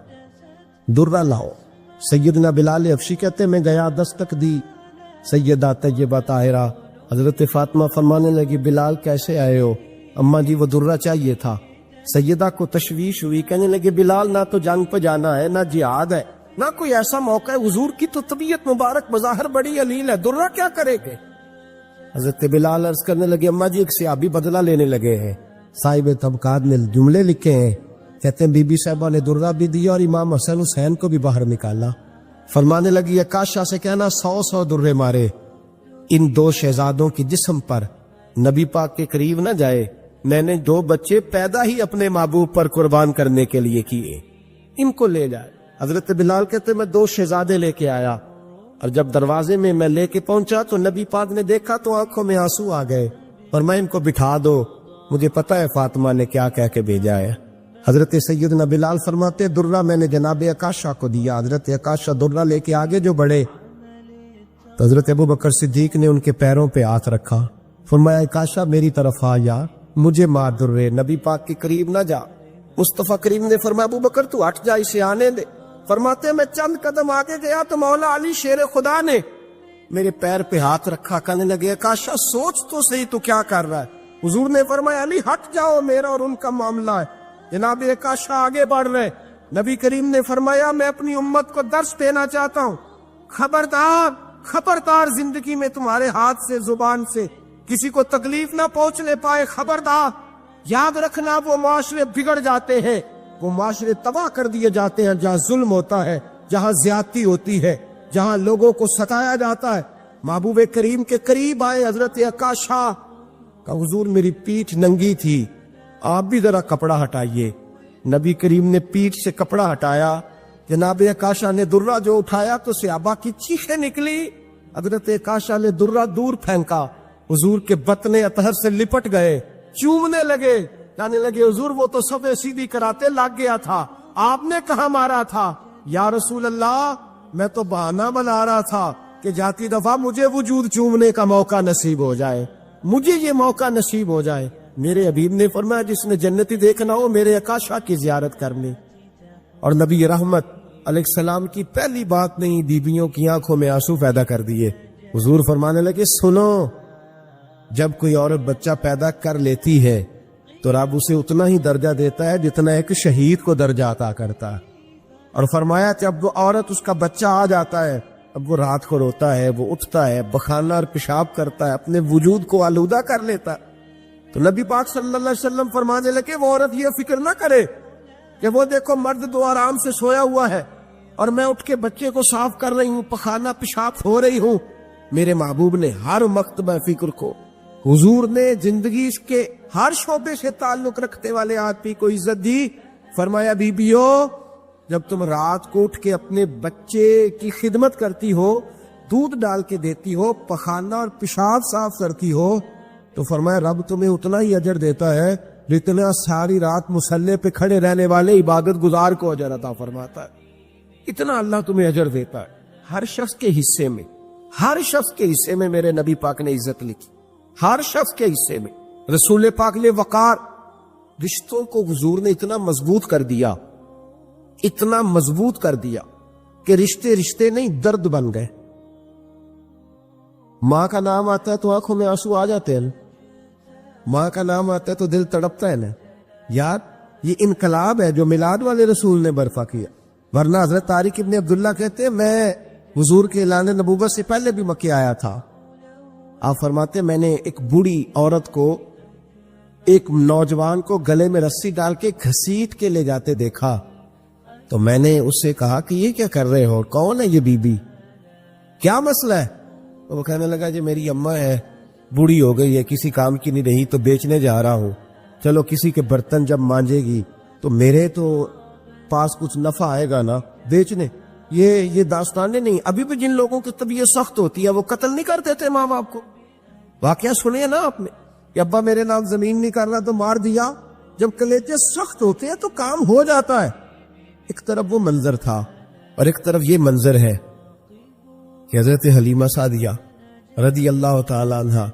درہ لاؤ۔ سیدنا بلال حبشی کہتے میں گیا، دستک دی سیدہ طیبہ طاہرہ، حضرت فاطمہ فرمانے لگی بلال کیسے آئے ہو؟ اماں جی وہ درہ چاہیے تھا۔ سیدہ کو تشویش ہوئی، کہنے لگے بلال نہ تو جنگ پہ جانا ہے، نہ جہاد ہے، نہ کوئی ایسا موقع ہے، حضور کی تو طبیعت مبارک بظاہر بڑی علیل ہے، درہ کیا کرے گے؟ حضرت بلال عرض کرنے لگے اماں جی ایک صحابی بدلہ لینے لگے ہیں، صاحب طبقات نے جملے لکھے ہیں، کہتے ہیں بی بی صاحبہ نے درہ بھی دیا اور امام حسن حسین کو بھی باہر نکالا۔ فرمانے لگی عکاشہ سے کہنا 100 درے مارے ان دو شہزادوں کی جسم پر، نبی پاک کے قریب نہ جائے، میں نے 2 بچے پیدا ہی اپنے محبوب پر قربان کرنے کے لیے کیے، ان کو لے جائے۔ حضرت بلال کہتے میں 2 شہزادے لے کے آیا، اور جب دروازے میں لے کے پہنچا تو نبی پاک نے دیکھا تو آنکھوں میں آنسو آ گئے، اور میں ان کو بٹھا دو، مجھے پتا ہے فاطمہ نے کیا کہہ کے بھیجا ہے۔ حضرت سیدنا بلال فرماتے درہ میں نے جناب عکاشہ کو دیا، حضرت عکاشہ درہ لے کے آگے جو بڑھے تو حضرت ابوبکر صدیق نے ان کے پیروں پہ ہاتھ رکھا، فرمایا عکاشہ میری طرف آ یا مجھے مار درے، نبی پاک کے قریب نہ جا۔ مصطفیٰ کریم نے فرمایا ابوبکر تو ہٹ جا، اسے آنے دے۔ فرماتے میں چند قدم آگے گیا تو مولا علی شیر خدا نے میرے پیر پہ ہاتھ رکھا، کہنے لگے عکاشہ سوچ تو صحیح تو کیا کر رہا ہے؟ حضور نے فرمایا علی ہٹ جاؤ، میرا اور ان کا معاملہ ہے۔ جناب عکاشہ آگے بڑھ رہے، نبی کریم نے فرمایا میں اپنی امت کو درس دینا چاہتا ہوں، خبردار خبردار زندگی میں تمہارے ہاتھ سے زبان سے کسی کو تکلیف نہ پہنچنے پائے، خبردار یاد رکھنا وہ معاشرے بگڑ جاتے ہیں، وہ معاشرے تباہ کر دیے جاتے ہیں جہاں ظلم ہوتا ہے، جہاں زیادتی ہوتی ہے، جہاں لوگوں کو ستایا جاتا ہے۔ محبوب کریم کے قریب آئے حضرت عکاشہ کہ حضور میری پیٹھ ننگی تھی، آپ بھی ذرا کپڑا ہٹائیے۔ نبی کریم نے پیٹھ سے کپڑا ہٹایا، جناب عکاشہ نے درہ جو اٹھایا تو صحابہ کی چیخیں نکلی، حضرت عکاشہ نے درہ دور پھینکا، حضور کے بطن اطہر سے لپٹ گئے، چومنے لگے، کہنے لگے حضور وہ تو صفیں سیدھی کراتے لگ گیا تھا، آپ نے کہاں مارا تھا؟ یا رسول اللہ میں تو بہانہ بنا رہا تھا کہ جاتی دفعہ مجھے وجود چومنے کا موقع نصیب ہو جائے، مجھے یہ موقع نصیب ہو جائے۔ میرے حبیب نے فرمایا جس نے جنتی دیکھنا ہو میرے عکاشہ کی زیارت کر لے۔ اور نبی رحمت علیہ السلام کی پہلی بات نہیں، بیویوں کی آنکھوں میں آنسو پیدا کر دیے۔ حضور فرمانے لگے سنو، جب کوئی عورت بچہ پیدا کر لیتی ہے تو رب اسے اتنا ہی درجہ دیتا ہے جتنا ایک شہید کو درجہ عطا کرتا ہے۔ اور فرمایا جب وہ عورت اس کا بچہ آ جاتا ہے، اب وہ رات کو روتا ہے، وہ اٹھتا ہے، بخانہ اور پیشاب کرتا ہے، اپنے وجود کو آلودہ کر لیتا ہے، تو نبی پاک صلی اللہ علیہ وسلم فرمانے لگے وہ عورت یہ فکر نہ کرے کہ وہ دیکھو مرد تو آرام سے سویا ہوا ہے اور میں اٹھ کے بچے کو صاف کر رہی ہوں، پخانہ پیشاب ہو رہی ہوں۔ میرے محبوب نے ہر مکتبہ فکر کو، حضور نے زندگی کے ہر شعبے سے تعلق رکھتے والے آدمی کو عزت دی۔ فرمایا بیبیو جب تم رات کو اٹھ کے اپنے بچے کی خدمت کرتی ہو، دودھ ڈال کے دیتی ہو، پخانہ اور پیشاب صاف کرتی ہو، تو فرمایا رب تمہیں اتنا ہی اجر دیتا ہے جتنا ساری رات مصلے پہ کھڑے رہنے والے عبادت گزار کو اجر عطا فرماتا ہے، اتنا اللہ تمہیں اجر دیتا ہے۔ ہر شخص کے حصے میں، ہر شخص کے حصے میں میرے نبی پاک نے عزت لکھی، ہر شخص کے حصے میں۔ رسول پاک نے وقار، رشتوں کو حضور نے اتنا مضبوط کر دیا، اتنا مضبوط کر دیا کہ رشتے رشتے نہیں درد بن گئے۔ ماں کا نام آتا ہے تو آنکھوں میں آنسو آ جاتے ہیں، ماں کا نام آتا ہے تو دل تڑپتا ہے نا یار. یہ انقلاب ہے جو میلاد والے رسول نے برپا کیا. ورنہ حضرت طارق ابن عبداللہ کہتے ہیں میں حضور کے اعلان نبوت سے پہلے بھی مکے آیا تھا. آپ فرماتے میں نے ایک بوڑھی عورت کو ایک نوجوان کو گلے میں رسی ڈال کے گھسیٹ کے لے جاتے دیکھا تو میں نے اس سے کہا کہ یہ کیا کر رہے ہو، کون ہے یہ بی بی، کیا مسئلہ ہے؟ تو وہ کہنے لگا جی میری اماں ہے، بوڑھی ہو گئی ہے، کسی کام کی نہیں رہی تو بیچنے جا رہا ہوں، چلو کسی کے برتن جب مانجے گی تو میرے تو پاس کچھ نفع آئے گا نا بیچنے. یہ داستانیں نہیں. ابھی بھی جن لوگوں کی طبیعت سخت ہوتی ہے وہ قتل نہیں کر دیتے ماں باپ کو. واقعہ سنے نا آپ نے کہ ابا میرے نام زمین نہیں کر رہا تو مار دیا. جب کلیجے سخت ہوتے ہیں تو کام ہو جاتا ہے. ایک طرف وہ منظر تھا اور ایک طرف یہ منظر ہے کہ حضرت حلیمہ سعدیہ رضی اللہ تعالی عنہ،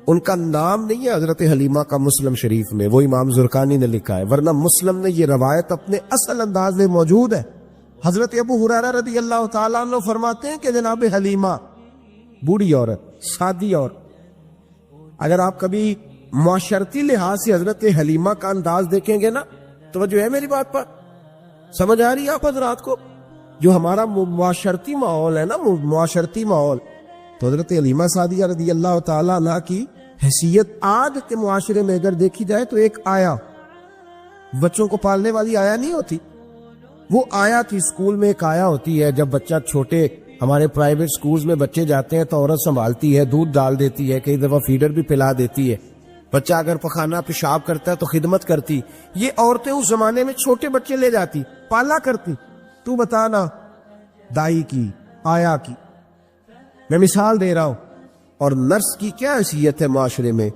ان کا نام نہیں ہے حضرت حلیمہ کا مسلم شریف میں، وہ امام زرقانی نے لکھا ہے، ورنہ مسلم نے یہ روایت اپنے اصل انداز میں موجود ہے. حضرت ابو ہریرہ رضی اللہ تعالیٰ عنہ فرماتے ہیں کہ جناب حلیمہ بوڑھی عورت، سادی عورت. اگر آپ کبھی معاشرتی لحاظ سے حضرت حلیمہ کا انداز دیکھیں گے نا، توجہ ہے میری بات پر، سمجھ آ رہی ہے آپ حضرات کو؟ جو ہمارا معاشرتی ماحول ہے نا، معاشرتی ماحول، تو حضرت حلیمہ سعدیہ رضی اللہ تعالیٰ عنہ کی حیثیت آج کے معاشرے میں اگر دیکھی جائے تو ایک آیا، بچوں کو پالنے والی آیا نہیں ہوتی، وہ آیا تھی. اسکول میں ایک آیا ہوتی ہے، جب بچہ چھوٹے ہمارے پرائیویٹ سکولز میں بچے جاتے ہیں تو عورت سنبھالتی ہے، دودھ ڈال دیتی ہے، کئی دفعہ فیڈر بھی پلا دیتی ہے. بچہ اگر پخانہ پیشاب کرتا ہے تو خدمت کرتی. یہ عورتیں اس زمانے میں چھوٹے بچے لے جاتی، پالا کرتی. تو بتانا دائی کی، آیا کی، میں مثال دے رہا ہوں. اور نرس کی کیا حیثیت ہے معاشرے میں.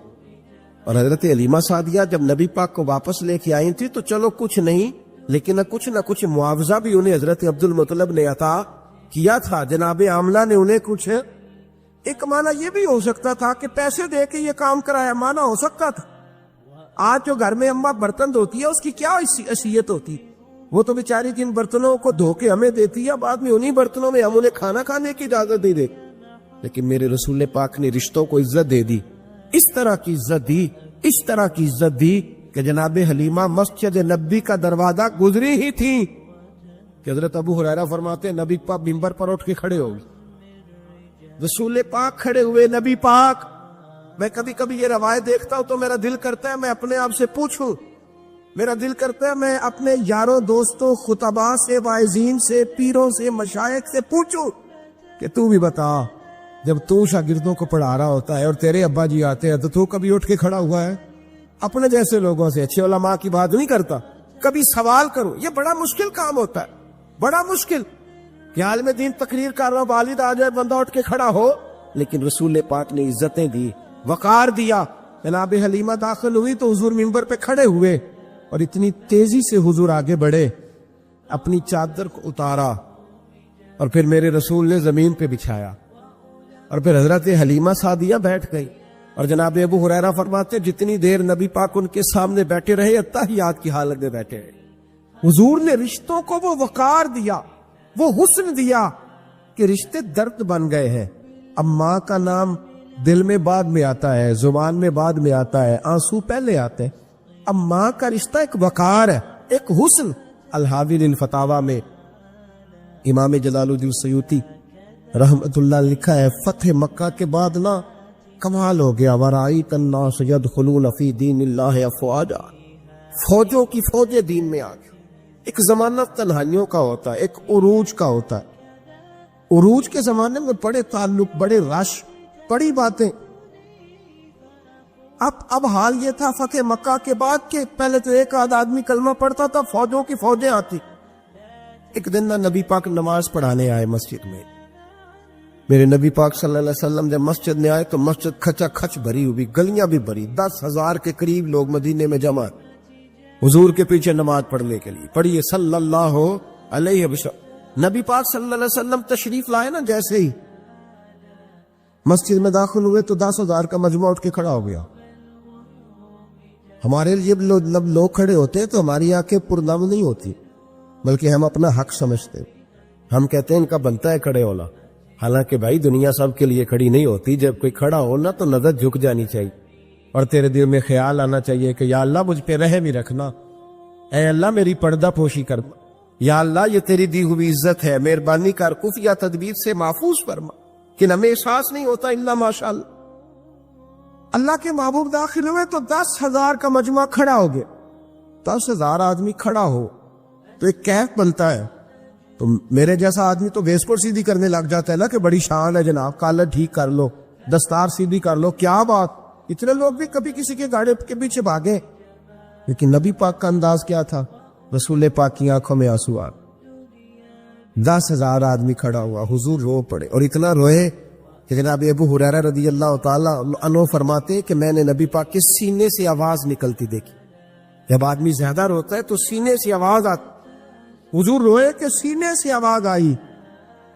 اور حضرت حلیمہ سعدیہ جب نبی پاک کو واپس لے کے آئی تھی تو چلو کچھ نہیں، لیکن نہ کچھ معاوضہ بھی انہیں حضرت عبد المطلب نے عطا کیا تھا. جناب عاملہ نے انہیں کچھ، ایک معنی یہ بھی ہو سکتا تھا کہ پیسے دے کے یہ کام کرایا، معنی ہو سکتا تھا. آج جو گھر میں اماں برتن دھوتی ہے اس کی کیا حیثیت ہوتی، وہ تو بیچاری جن برتنوں کو دھو کے ہمیں دیتی ہے، بعد میں انہی برتنوں میں ہم انہیں کھانا کھانے کی اجازت دے. لیکن میرے رسول پاک نے رشتوں کو عزت دے دی، اس طرح کی عزت دی، اس طرح کی عزت دی کہ جناب حلیمہ مسجد نبی کا دروازہ گزری ہی تھی کہ حضرت ابو ہریرہ فرماتے ہیں نبی پاک ممبر پر اٹھ کے کھڑے ہو گئے. رسول پاک کھڑے ہوئے، نبی پاک. میں کبھی کبھی یہ روایت دیکھتا ہوں تو میرا دل کرتا ہے میں اپنے آپ سے پوچھوں، میرا دل کرتا ہے میں اپنے یاروں دوستوں خطباء سے، واعظین سے، پیروں سے، مشائخ سے پوچھوں کہ تو بھی بتا، جب تو شاگردوں کو پڑھا رہا ہوتا ہے اور تیرے ابا جی آتے ہیں تو کبھی اٹھ کے کھڑا ہوا ہے؟ اپنے جیسے لوگوں سے، اچھے علماء کی بات نہیں کرتا، کبھی سوال کرو. یہ بڑا مشکل کام ہوتا ہے، بڑا مشکل کہ عالم دین تقریر کر رہا ہوں، والد آ جائے بندہ اٹھ کے کھڑا ہو. لیکن رسول پاک نے عزتیں دی، وقار دیا. جناب حلیمہ داخل ہوئی تو حضور ممبر پہ کھڑے ہوئے اور اتنی تیزی سے حضور آگے بڑھے، اپنی چادر کو اتارا اور پھر میرے رسول نے زمین پہ بچھایا اور پھر حضرت حلیمہ سعدیہ بیٹھ گئی. اور جناب ابو ہریرہ فرماتے جتنی دیر نبی پاک ان کے سامنے بیٹھے رہے اتحیات کی حالت میں بیٹھے رہے. حضور نے رشتوں کو وہ وقار دیا، وہ حسن دیا کہ رشتے درد بن گئے ہیں. اب ماں کا نام دل میں بعد میں آتا ہے، زبان میں بعد میں آتا ہے، آنسو پہلے آتے ہیں. اب ماں کا رشتہ ایک وقار ہے، ایک حسن. الحاوی للفتاوی میں امام جلال الدین سیوطی رحمت اللہ لکھا ہے فتح مکہ کے بعد نا کمال ہو گیا. وَرَأَيْتَ النَّاسَ يَدْخُلُونَ فِي دِينِ اللَّهِ أَفْوَاجًا، فوجوں کی فوجیں دین میں آ گئی. ایک زمانہ تنہائیوں کا ہوتا ہے، ایک عروج کا ہوتا ہے. عروج کے زمانے میں بڑے تعلق، بڑے رش، بڑی باتیں. اب حال یہ تھا فتح مکہ کے بعد کہ پہلے تو ایک آدھ آدمی کلمہ پڑھتا تھا، فوجوں کی فوجیں آتی. ایک دن نہ نبی پاک نماز پڑھانے آئے مسجد میں. میرے نبی پاک صلی اللہ علیہ وسلم جب مسجد میں آئے تو مسجد کھچا کھچ بھری ہوئی، گلیاں بھی بھری، 10,000 کے قریب لوگ مدینے میں جمع حضور کے پیچھے نماز پڑھنے کے لیے. پڑھیے صلی اللہ علیہ وسلم. نبی پاک صلی اللہ علیہ وسلم تشریف لائے نا، جیسے ہی مسجد میں داخل ہوئے تو 10,000 کا مجموعہ اٹھ کے کھڑا ہو گیا. ہمارے لیے جب لوگ کھڑے ہوتے تو ہماری آنکھیں پرنم نہیں ہوتی، بلکہ ہم اپنا حق سمجھتے. ہم کہتے ہیں ان کا بنتا ہے کھڑے ہونا، حالانکہ بھائی دنیا سب کے لیے کھڑی نہیں ہوتی، جب کوئی کھڑا ہو نا تو نظر جھک جانی چاہیے اور تیرے دل میں خیال آنا چاہیے کہ یا اللہ مجھ پہ رحم ہی رکھنا، اے اللہ میری پردہ پوشی کر، یا اللہ یہ تیری دی ہوئی عزت ہے، مہربانی کر خفیہ تدبیر سے محفوظ فرما، کہ ہمیں احساس نہیں ہوتا الا ماشاء اللہ۔ اللہ کے محبوب داخل ہوئے تو 10,000 کا مجمع کھڑا ہو گیا۔ 10,000 آدمی کھڑا ہو تو ایک کیف بنتا ہے، تو میرے جیسا آدمی تو ویسپر سیدھی کرنے لگ جاتا ہے نا کہ بڑی شان ہے جناب، کالر ٹھیک کر لو، دستار سیدھی کر لو، کیا بات۔ اتنے لوگ بھی کبھی کسی کے گاڑی کے پیچھے بھاگے، لیکن نبی پاک کا انداز کیا تھا؟ رسول پاک کی آنکھوں میں آنسو آ، 10,000 آدمی کھڑا ہوا، حضور رو پڑے، اور اتنا روئے کہ جناب ابو ہریرہ رضی اللہ تعالیٰ عنہ فرماتے کہ میں نے نبی پاک کے سینے سے آواز نکلتی دیکھی۔ جب آدمی زیادہ روتا ہے تو سینے سے آواز آتی، حضور روئے کہ سینے سے آواز آئی۔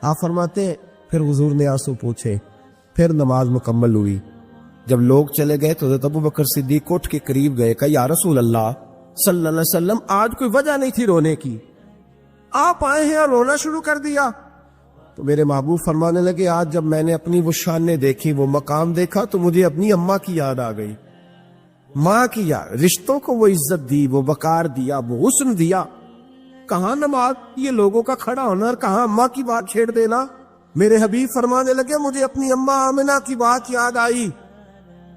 آپ فرماتے پھر حضور نے آنسو پوچھے، پھر نماز مکمل ہوئی۔ جب لوگ چلے گئے تو حضرت ابوبکر صدیق اٹھ کے قریب گئے، کہا یا رسول اللہ صلی اللہ علیہ وسلم آج کوئی وجہ نہیں تھی رونے کی، آپ آئے ہیں اور رونا شروع کر دیا۔ تو میرے محبوب فرمانے لگے آج جب میں نے اپنی وہ شانیں دیکھی، وہ مقام دیکھا تو مجھے اپنی اماں کی یاد آ گئی، ماں کی یاد، رشتوں کو وہ عزت دی، وہ وقار دیا، وہ حسن دیا۔ کہاں نماز یہ لوگوں کا کھڑا ہونا اور کہاں اماں کی بات چھیڑ دینا۔ میرے حبیب فرمانے لگے مجھے اپنی اماں آمنہ کی بات یاد آئی۔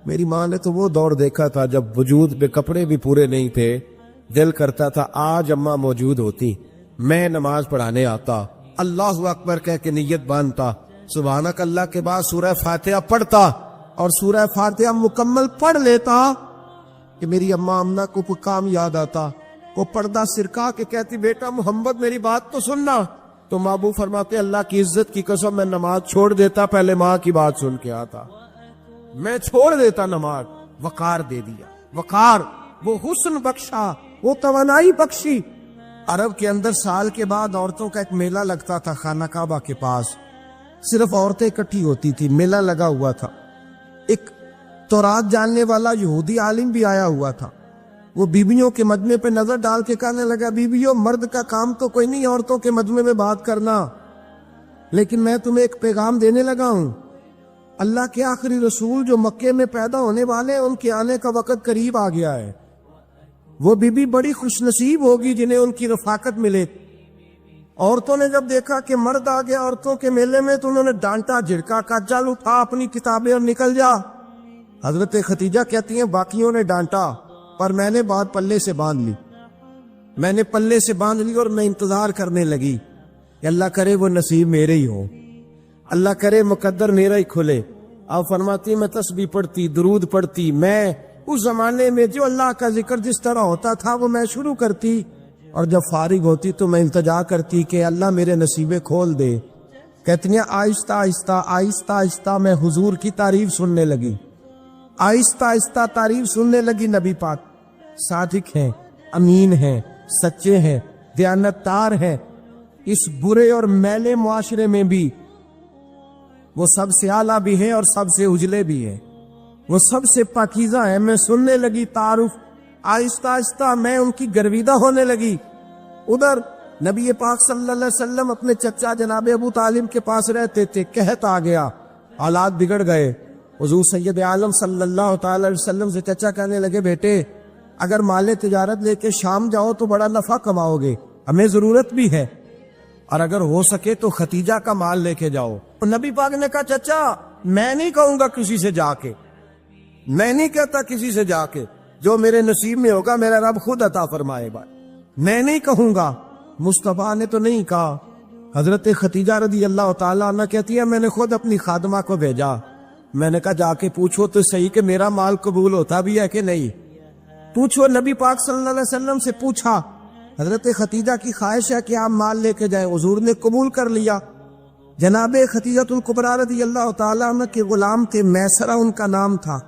میری ماں نے تو وہ دور دیکھا تھا جب وجود پہ کپڑے بھی پورے نہیں تھے، دل کرتا تھا آج اماں موجود ہوتی، میں نماز پڑھانے آتا، اللہ اکبر کہہ کے نیت باندھتا، سبحانک اللہ کے بعد سورہ فاتحہ پڑھتا اور سورہ فاتحہ مکمل پڑھ لیتا کہ میری اماں آمنہ کو کام یاد آتا، وہ پردہ سرکا کے کہتی بیٹا محمد میری بات تو سننا، تو محبوب فرماتے اللہ کی عزت کی قسم میں نماز چھوڑ دیتا، پہلے ماں کی بات سن کے آتا، میں چھوڑ دیتا نماز۔ وقار دے دیا، وقار، وہ حسن بخشا، وہ توانائی بخشی۔ عرب کے اندر سال کے بعد عورتوں کا ایک میلہ لگتا تھا خانہ کعبہ کے پاس، صرف عورتیں اکٹھی ہوتی تھی، میلہ لگا ہوا تھا۔ ایک تورات جاننے والا یہودی عالم بھی آیا ہوا تھا، وہ بیویوں کے مجمع پہ نظر ڈال کے کہنے لگا بیویوں مرد کا کام تو کوئی نہیں عورتوں کے مجمع میں بات کرنا، لیکن میں تمہیں ایک پیغام دینے لگا ہوں، اللہ کے آخری رسول جو مکے میں پیدا ہونے والے ہیں ان کے آنے کا وقت قریب آ گیا ہے، وہ بیوی بڑی خوش نصیب ہوگی جنہیں ان کی رفاقت ملے۔ عورتوں نے جب دیکھا کہ مرد آ گیا عورتوں کے میلے میں تو انہوں نے ڈانٹا جھڑکا، کہا چل اٹھا اپنی کتابیں اور نکل جا۔ حضرت خدیجہ کہتی ہیں باقیوں نے ڈانٹا پر میں نے بات پلے سے باندھ لی، میں نے پلے سے باندھ لی اور میں انتظار کرنے لگی کہ اللہ کرے وہ نصیب میرے ہی ہو، اللہ کرے مقدر میرا ہی کھلے۔ آپ فرماتی میں تسبیح پڑھتی، درود پڑھتی، میں اس زمانے میں جو اللہ کا ذکر جس طرح ہوتا تھا وہ میں شروع کرتی، اور جب فارغ ہوتی تو میں التجا کرتی کہ اللہ میرے نصیبے کھول دے۔ کہتی ہیں آہستہ آہستہ آہستہ آہستہ میں حضور کی تعریف سننے لگی، آہستہ آہستہ تعریف سننے لگی، نبی پاک صادق ہیں، امین ہیں، سچے ہیں، دیانتدار ہیں، اس برے اور میلے معاشرے میں بھی وہ سب سے اعلیٰ بھی ہے اور سب سے اجلے بھی ہے، وہ سب سے پاکیزہ ہے۔ میں سننے لگی تعارف، آہستہ آہستہ میں ان کی گرویدہ ہونے لگی۔ ادھر نبی پاک صلی اللہ علیہ وسلم اپنے چچا جناب ابو طالب کے پاس رہتے تھے، قحط آ گیا، حالات بگڑ گئے۔ حضور سید عالم صلی اللہ تعالی علیہ وسلم سے چچا کہنے لگے بیٹے اگر مال تجارت لے کے شام جاؤ تو بڑا نفع کماؤ گے، ہمیں ضرورت بھی ہے، اور اگر ہو سکے تو ختیجہ کا مال لے کے جاؤ۔ نبی پاک نے کہا چچا میں نہیں کہوں گا کسی سے جا کے، میں نہیں کہتا کسی سے جا کے، جو میرے نصیب میں ہوگا میرا رب خود عطا فرمائے گا، میں نہیں کہوں گا۔ مصطفیٰ نے تو نہیں کہا۔ حضرت ختیجہ رضی اللہ تعالیٰ عنہ کہتی ہے میں نے خود اپنی خادمہ کو بھیجا، میں نے کہا جا کے پوچھو تو صحیح کہ میرا مال قبول ہوتا بھی ہے کہ نہیں، پوچھو۔ نبی پاک صلی اللہ علیہ وسلم سے پوچھا، حضرت ختیجہ کی خواہش ہے کہ آپ مال لے کے جائیں، حضور نے قبول کر لیا۔ جناب ختیجہ الکبریٰ رضی اللہ تعالیٰ عنہ کے غلام تھے، میسرہ ان کا نام تھا،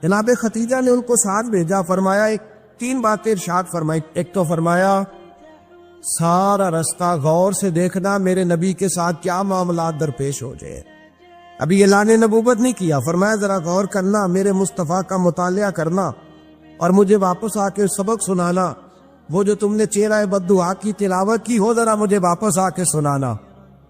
جناب ختیجہ نے ان کو ساتھ بھیجا، فرمایا ایک 3 باتیں ارشاد فرمائی۔ ایک تو فرمایا سارا رستہ غور سے دیکھنا میرے نبی کے ساتھ کیا معاملات درپیش ہو جائے، ابھی اعلان نبوت نہیں کیا، فرمایا ذرا غور کرنا، میرے مصطفیٰ کا مطالعہ کرنا اور مجھے واپس آ کے سبق سنانا، وہ جو تم نے چہرہ بددعا کی تلاوت کی ہو ذرا مجھے واپس آ کے سنانا۔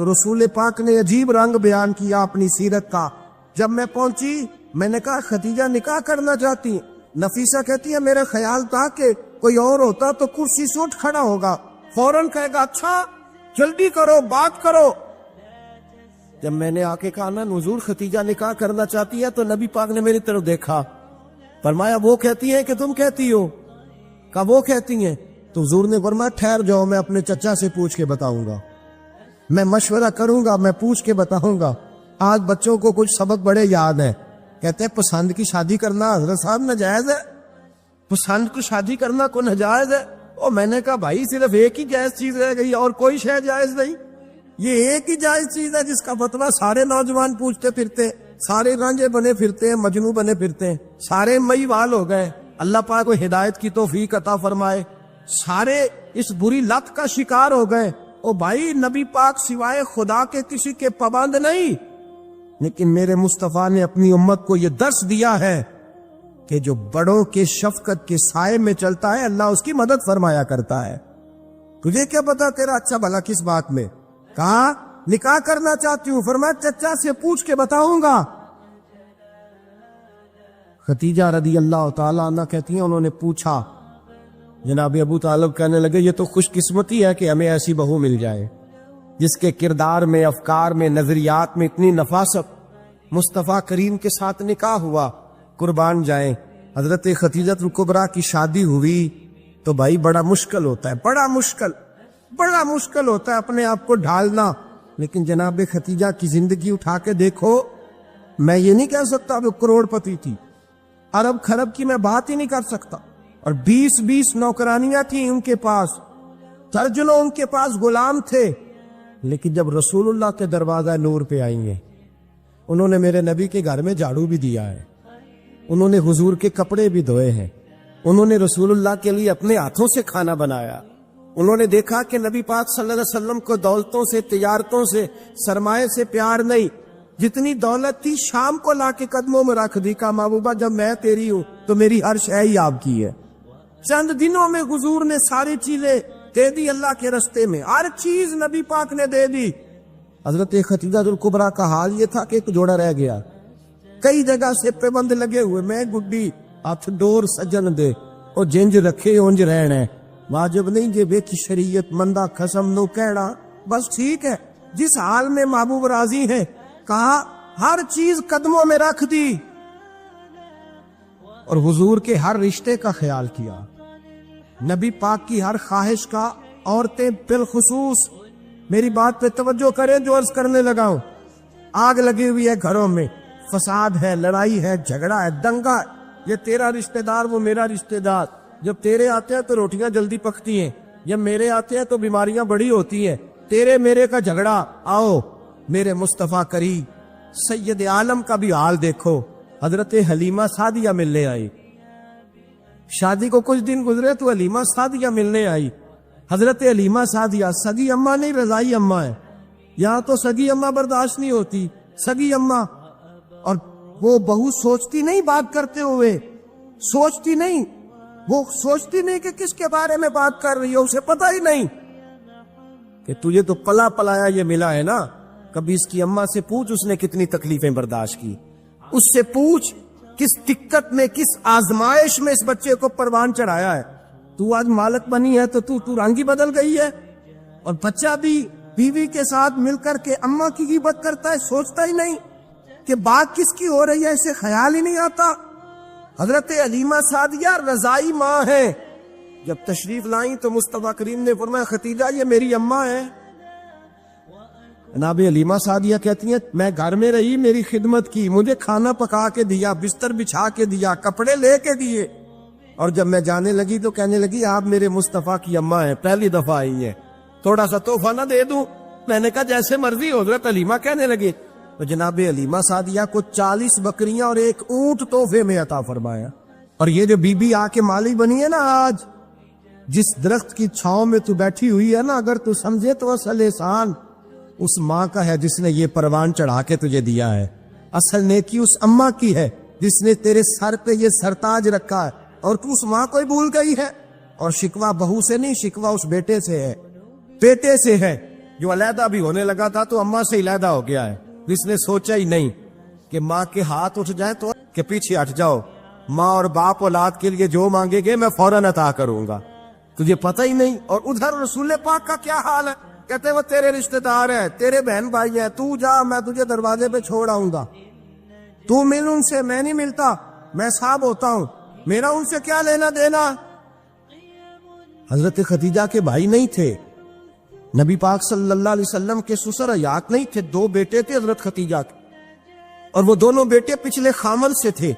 تو رسول پاک نے عجیب رنگ بیان کیا اپنی سیرت کا. جب میں پہنچی میں نے کہا ختیجہ نکاح کرنا چاہتی ہیں. نفیسہ کہتی ہے میرا خیال تھا کہ کوئی اور ہوتا تو کرسی سے اٹھ کھڑا ہوگا, فوراً کہے گا اچھا جلدی کرو بات کرو. جب میں نے آ کے کہا نا حضور ختیجہ نکاح کرنا چاہتی ہے, تو نبی پاک نے میری طرف دیکھا, فرمایا وہ کہتی ہیں کہ تم کہتی ہو؟ کہا وہ کہتی ہیں. تو حضور نے فرمایا ٹھہر جاؤ, میں اپنے چچا سے پوچھ کے بتاؤں گا, میں مشورہ کروں گا, میں پوچھ کے بتاؤں گا. آج بچوں کو کچھ سبق بڑے یاد ہیں, کہتے ہیں پسند کی شادی کرنا حضرت صاحب ناجائز ہے, پسند کو شادی کرنا کو ناجائز ہے. اور میں نے کہا بھائی صرف ایک ہی جائز چیز رہ گئی اور کوئی شے جائز نہیں, یہ ایک ہی جائز چیز ہے جس کا فتویٰ سارے نوجوان پوچھتے پھرتے, سارے رانجے بنے پھرتے ہیں, مجنو بنے پھرتے ہیں, سارے مئی وال ہو گئے. اللہ پاک کو ہدایت کی توفیق عطا فرمائے. سارے اس بری لت کا شکار ہو گئے. او بھائی نبی پاک سوائے خدا کے کسی کے پابند نہیں, لیکن میرے مصطفیٰ نے اپنی امت کو یہ درس دیا ہے کہ جو بڑوں کے شفقت کے سائے میں چلتا ہے اللہ اس کی مدد فرمایا کرتا ہے. تجھے کیا پتا تیرا اچھا بھلا کس بات میں؟ کہا نکاح کرنا چاہتی ہوں, فرمایا چچا سے پوچھ کے بتاؤں گا. ختیجہ رضی اللہ تعالیٰ عنہ کہتی ہیں انہوں نے پوچھا. جناب ابو طالب کہنے لگے یہ تو خوش قسمتی ہے کہ ہمیں ایسی بہو مل جائے جس کے کردار میں, افکار میں, نظریات میں اتنی نفاست. مصطفیٰ کریم کے ساتھ نکاح ہوا, قربان جائیں. حضرت ختیجہ الکبریٰ کی شادی ہوئی تو بھائی بڑا مشکل ہوتا ہے, بڑا مشکل ہوتا ہے اپنے آپ کو ڈھالنا. لیکن جناب ختیجہ کی زندگی اٹھا کے دیکھو, میں یہ نہیں کہہ سکتا وہ کروڑ پتی تھی, ارب خرب کی میں بات ہی نہیں کر سکتا, اور 20 نوکرانیاں تھیں ان کے پاس, درجنوں ان کے پاس غلام تھے. لیکن جب رسول اللہ کے دروازہ نور پہ آئی ہیں, انہوں نے میرے نبی کے گھر میں جھاڑو بھی دیا ہے, انہوں نے حضور کے کپڑے بھی دھوئے ہیں, انہوں نے رسول اللہ کے لیے اپنے ہاتھوں سے کھانا بنایا. انہوں نے دیکھا کہ نبی پاک صلی اللہ علیہ وسلم کو دولتوں سے, تجارتوں سے, سرمایے سے پیار نہیں. جتنی دولت تھی شام کو لا کے قدموں میں رکھ دی. کہا محبوبہ جب میں تیری ہوں تو میری ہر شے ہی آپ کی ہے. چند دنوں میں حضور نے ساری چیزیں دے دی اللہ کے رستے میں, ہر چیز نبی پاک نے دے دی. حضرت ختیجہ الکبریٰ کا حال یہ تھا کہ ایک جوڑا رہ گیا, کئی جگہ سے پابند لگے ہوئے, میں گڈی ہاتھ ڈور سجن دے اور جنج رکھے اونج رہنا, واجب نہیں جے بیٹھی شریعت مندہ قسم نو کہنا. بس ٹھیک ہے, جس حال میں محبوب راضی ہے. کہا ہر چیز قدموں میں رکھ دی اور حضور کے ہر رشتے کا خیال کیا, نبی پاک کی ہر خواہش کا. عورتیں بالخصوص میری بات پہ توجہ کریں جو عرض کرنے لگا ہوں. آگ لگی ہوئی ہے گھروں میں, فساد ہے, لڑائی ہے, جھگڑا ہے, دنگا ہے, یہ تیرا رشتہ دار وہ میرا رشتہ دار. جب تیرے آتے ہیں تو روٹیاں جلدی پکتی ہیں, جب میرے آتے ہیں تو بیماریاں بڑی ہوتی ہیں. تیرے میرے کا جھگڑا. آؤ میرے مصطفیٰ کریم سید عالم کا بھی حال دیکھو. حضرت حلیمہ سعدیہ ملنے آئی, شادی کو کچھ دن گزرے تو حلیمہ سعدیہ ملنے آئی. حضرت حلیمہ سعدیہ سگی اماں نہیں رضائی اماں ہے. یہاں تو سگی اماں برداشت نہیں ہوتی, سگی اماں. اور وہ بہو سوچتی نہیں بات کرتے ہوئے, سوچتی نہیں, وہ سوچتی نہیں کہ کس کے بارے میں بات کر رہی ہے, اسے پتہ ہی نہیں کہ تجھے تو پلا پلایا یہ ملا ہے نا. کبھی اس کی اماں سے پوچھ اس نے کتنی تکلیفیں برداشت کی, اس سے پوچھ کس دقت میں, کس آزمائش میں اس بچے کو پروان چڑھایا ہے. تو آج مالک بنی ہے تو تو رنگ ہی بدل گئی ہے. اور بچہ بھی بیوی کے ساتھ مل کر کے اماں کی غیبت کرتا ہے, سوچتا ہی نہیں کہ بات کس کی ہو رہی ہے, اسے خیال ہی نہیں آتا. حضرت حلیمہ سعدیہ رضائی ماں ہے. جب تشریف لائیں تو مصطفیٰ کریم نے فرمایا ختیجہ یہ میری اماں ہے. جناب حلیمہ سعدیہ کہتی ہیں میں گھر میں رہی, میری خدمت کی, مجھے کھانا پکا کے دیا, بستر بچھا کے دیا, کپڑے لے کے دیے, اور جب میں جانے لگی تو کہنے لگی آپ میرے مصطفیٰ کی اماں ہیں, پہلی دفعہ آئی ہے, تھوڑا سا تحفہ نہ دے دوں؟ میں نے کہا جیسے مرضی. حضرت حلیمہ کہنے لگی. تو جناب حلیمہ سعدیہ کو 40 بکریاں اور ایک اونٹ تحفے میں عطا فرمایا. اور یہ جو بی بی آ کے مالی بنی ہے نا آج, جس درخت کی چھاؤں میں تو بیٹھی ہوئی ہے نا, اگر تو سمجھے تو اصل احسان اس ماں کا ہے جس نے یہ پروان چڑھا کے تجھے دیا ہے. اصل نیکی اس اماں کی ہے جس نے تیرے سر پہ یہ سرتاج رکھا ہے, اور تو اس ماں کو ہی بھول گئی ہے. اور شکوہ بہو سے نہیں, شکوہ اس بیٹے سے ہے, بیٹے سے ہے. جو علیحدہ بھی ہونے لگا تھا تو اماں سے علیحدہ ہو گیا ہے. اس نے سوچا ہی نہیں کہ ماں کے ہاتھ اٹھ جائیں تو کہ پیچھے ہٹ جاؤ, ماں اور باپ اولاد کے لیے جو مانگے گے میں فوراً عطا کروں گا. تجھے پتہ ہی نہیں. اور ادھر رسول پاک کا کیا حال ہے, کہتے وہ تیرے رشتہ دار ہیں, تیرے بہن بھائی ہیں, تو جا, میں تجھے دروازے پہ چھوڑ آؤں گا, تو مل ان سے, میں نہیں ملتا, میں صاحب ہوتا ہوں, میرا ان سے کیا لینا دینا. حضرت خدیجہ کے بھائی نہیں تھے, نبی پاک صلی اللہ علیہ وسلم کے سسر حیات نہیں تھے, 2 بیٹے تھے حضرت خدیجہ کے, اور وہ دونوں بیٹے پچھلے خامن سے تھے.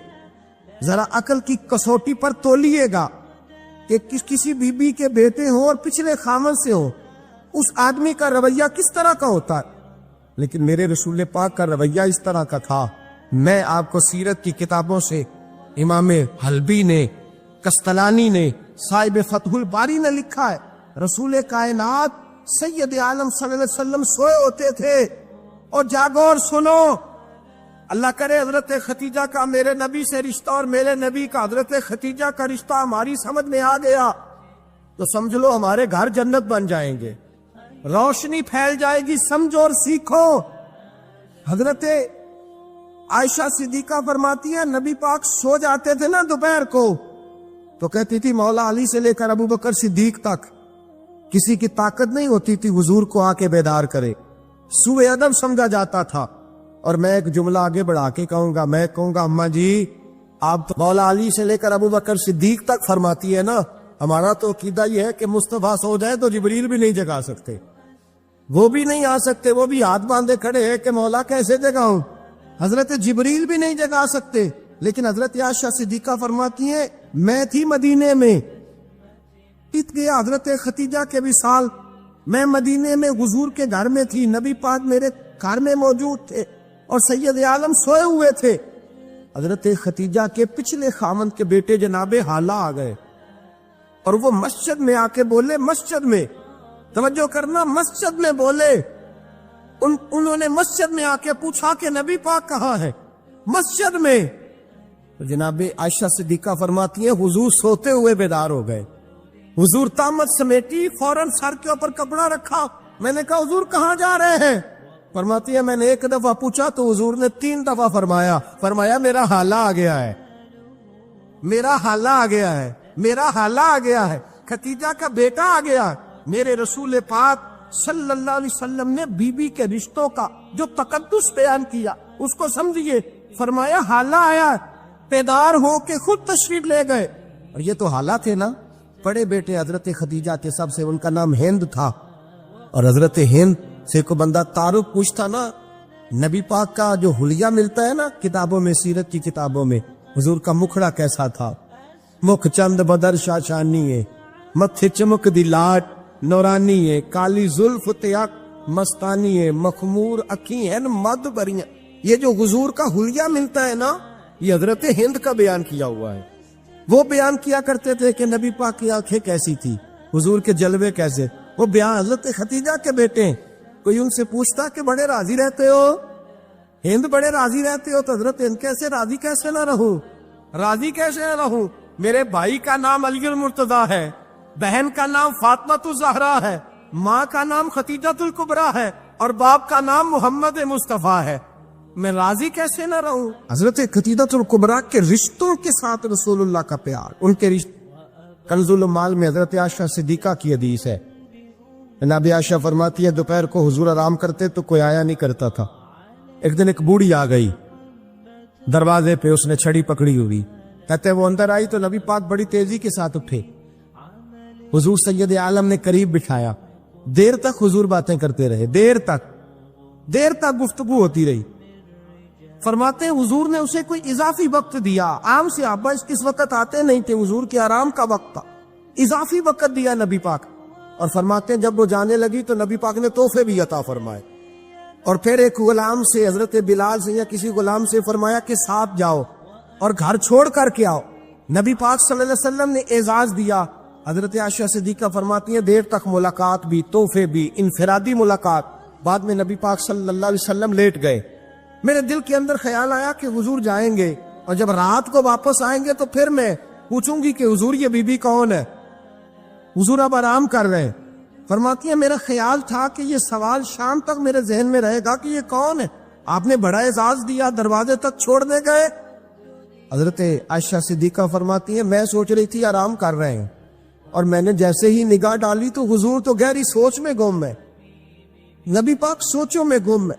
ذرا عقل کی کسوٹی پر تولیے گا کہ کسی بی بی کے بیٹے ہوں اور پچھلے خامن سے ہوں, اس آدمی کا رویہ کس طرح کا ہوتا ہے. لیکن میرے رسول پاک کا رویہ اس طرح کا تھا. میں آپ کو سیرت کی کتابوں سے, امام حلبی نے, کستلانی نے, صاحب فتح الباری نے لکھا ہے, رسول کائنات سید عالم صلی اللہ علیہ وسلم سوئے ہوتے تھے. اور جاگو اور سنو, اللہ کرے حضرت خدیجہ کا میرے نبی سے رشتہ اور میرے نبی کا حضرت خدیجہ کا رشتہ ہماری سمجھ میں آ گیا تو سمجھ لو ہمارے گھر جنت بن جائیں گے, روشنی پھیل جائے گی. سمجھو اور سیکھو. حضرت عائشہ صدیقہ فرماتی ہے نبی پاک سو جاتے تھے نا دوپہر کو تو کہتی تھی مولا علی سے لے کر ابو بکر صدیق تک کسی کی طاقت نہیں ہوتی تھی حضور کو آ کے بیدار کرے, سوء ادب سمجھا جاتا تھا. اور میں ایک جملہ آگے بڑھا کے کہوں گا, میں کہوں گا اماں جی آپ تو مولا علی سے لے کر ابو بکر صدیق تک فرماتی ہے نا, ہمارا تو عقیدہ یہ ہے کہ مصطفیٰ سو جائے تو جبریل بھی نہیں جگا سکتے, وہ بھی نہیں آ سکتے, وہ بھی ہاتھ باندھے کھڑے ہیں کہ مولا کیسے جگاؤں. حضرت جبریل بھی نہیں جگا سکتے. لیکن حضرت عائشہ صدیقہ فرماتی ہیں میں تھی مدینے میں, ات گیا حضرت خدیجہ کے وصال, میں مدینے میں حضور کے گھر میں تھی, نبی پاک میرے گھر میں موجود تھے اور سید عالم سوئے ہوئے تھے. حضرت خدیجہ کے پچھلے خامن کے بیٹے جناب حالہ آ گئے اور وہ مسجد میں آ کے بولے, مسجد میں توجہ کرنا, مسجد میں بولے, انہوں نے مسجد میں آ کے پوچھا کہ نبی پاک کہاں ہے, مسجد میں. تو جناب عائشہ صدیقہ فرماتی ہیں حضور سوتے ہوئے بیدار ہو گئے. حضور طامت سمیٹی, فوراً سر کے اوپر کپڑا رکھا. میں نے کہا حضور کہاں جا رہے ہیں؟ فرماتی ہے میں نے 1 دفعہ پوچھا تو حضور نے 3 دفعہ فرمایا میرا حالہ آ گیا ہے, میرا حالہ آ گیا ہے, میرا حالہ آ گیا ہے, خدیجہ کا بیٹا آ گیا. میرے رسول پاک صلی اللہ علیہ وسلم نے بی بی کے رشتوں کا جو تقدس بیان کیا اس کو سمجھیے. فرمایا حالہ آیا, بیدار ہو کے خود تشریف لے گئے. اور یہ تو حالہ تھے نا, بڑے بیٹے حضرت خدیجہ کے سب سے, ان کا نام ہند تھا. اور حضرت ہند سے کو بندہ تعارف پوچھتا نا, نبی پاک کا جو حلیہ ملتا ہے نا کتابوں میں, سیرت کی کتابوں میں, حضور کا مکھڑا کیسا تھا, مکھ چند بدر شاشانی ہے, متھے چمک دی لاٹ نورانی ہے, کالی زلف تیاک مستانی ہے, مخمور اکھی ہیں مد بریاں. یہ جو حضور کا حلیہ ملتا ہے نا یہ حضرت ہند کا بیان کیا ہوا ہے. وہ بیان کیا کرتے تھے کہ نبی پاک کی آنکھیں کیسی تھی, حضور کے جلوے کیسے. وہ بیان حضرت خدیجہ کے بیٹے ہیں. کوئی ان سے پوچھتا کہ بڑے راضی رہتے ہو, ہند بڑے راضی رہتے ہو, تو حضرت ہند کیسے راضی کیسے نہ رہوں, راضی کیسے نہ رہوں. میرے بھائی کا نام علی المرتضیٰ ہے, بہن کا نام فاطمہ الزہرا ہے, ماں کا نام خدیجہ الکبریٰ ہے, اور باپ کا نام محمد مصطفیٰ ہے, میں راضی کیسے نہ رہوں. حضرت خدیجہ الکبریٰ کے رشتوں کے ساتھ رسول اللہ کا پیار, ان کے رشتے. کنز المال میں حضرت عائشہ صدیقہ کی حدیث ہے, جناب عائشہ فرماتی ہے دوپہر کو حضور آرام کرتے تو کوئی آیا نہیں کرتا تھا. ایک دن ایک بوڑھی آ گئی دروازے پہ, اس نے چھڑی پکڑی ہوئی. کہتے وہ اندر آئی تو نبی پاک بڑی تیزی کے ساتھ اٹھے, حضور سید عالم نے قریب بٹھایا, دیر تک حضور باتیں کرتے رہے, دیر تک گفتگو ہوتی رہی. فرماتے ہیں حضور نے اسے کوئی اضافی وقت دیا, عام صحابہ اس وقت آتے نہیں تھے, حضور کے آرام کا وقت تھا, اضافی وقت دیا نبی پاک. اور فرماتے ہیں جب وہ جانے لگی تو نبی پاک نے تحفے بھی عطا فرمائے. اور پھر ایک غلام سے, حضرت بلال سے یا کسی غلام سے فرمایا کہ ساتھ جاؤ اور گھر چھوڑ کر کے آؤ. نبی پاک صلی اللہ علیہ وسلم نے اعزاز دیا. حضرت عائشہ صدیقہ فرماتی ہیں دیر تک ملاقات بھی, تحفے بھی, انفرادی ملاقات. بعد میں نبی پاک صلی اللہ علیہ وسلم لیٹ گئے. میرے دل کے اندر خیال آیا کہ حضور جائیں گے اور جب رات کو واپس آئیں گے تو پھر میں پوچھوں گی کہ حضور یہ بی بی کون ہے. حضور اب آرام کر رہے ہیں, فرماتی ہے میرا خیال تھا کہ یہ سوال شام تک میرے ذہن میں رہے گا کہ یہ کون ہے، آپ نے بڑا اعزاز دیا، دروازے تک چھوڑ دے گئے۔ حضرت عائشہ صدیقہ فرماتی ہے میں سوچ رہی تھی آرام کر رہے ہیں، اور میں نے جیسے ہی نگاہ ڈالی تو حضور تو گہری سوچ میں گم ہے، نبی پاک سوچوں میں گم ہے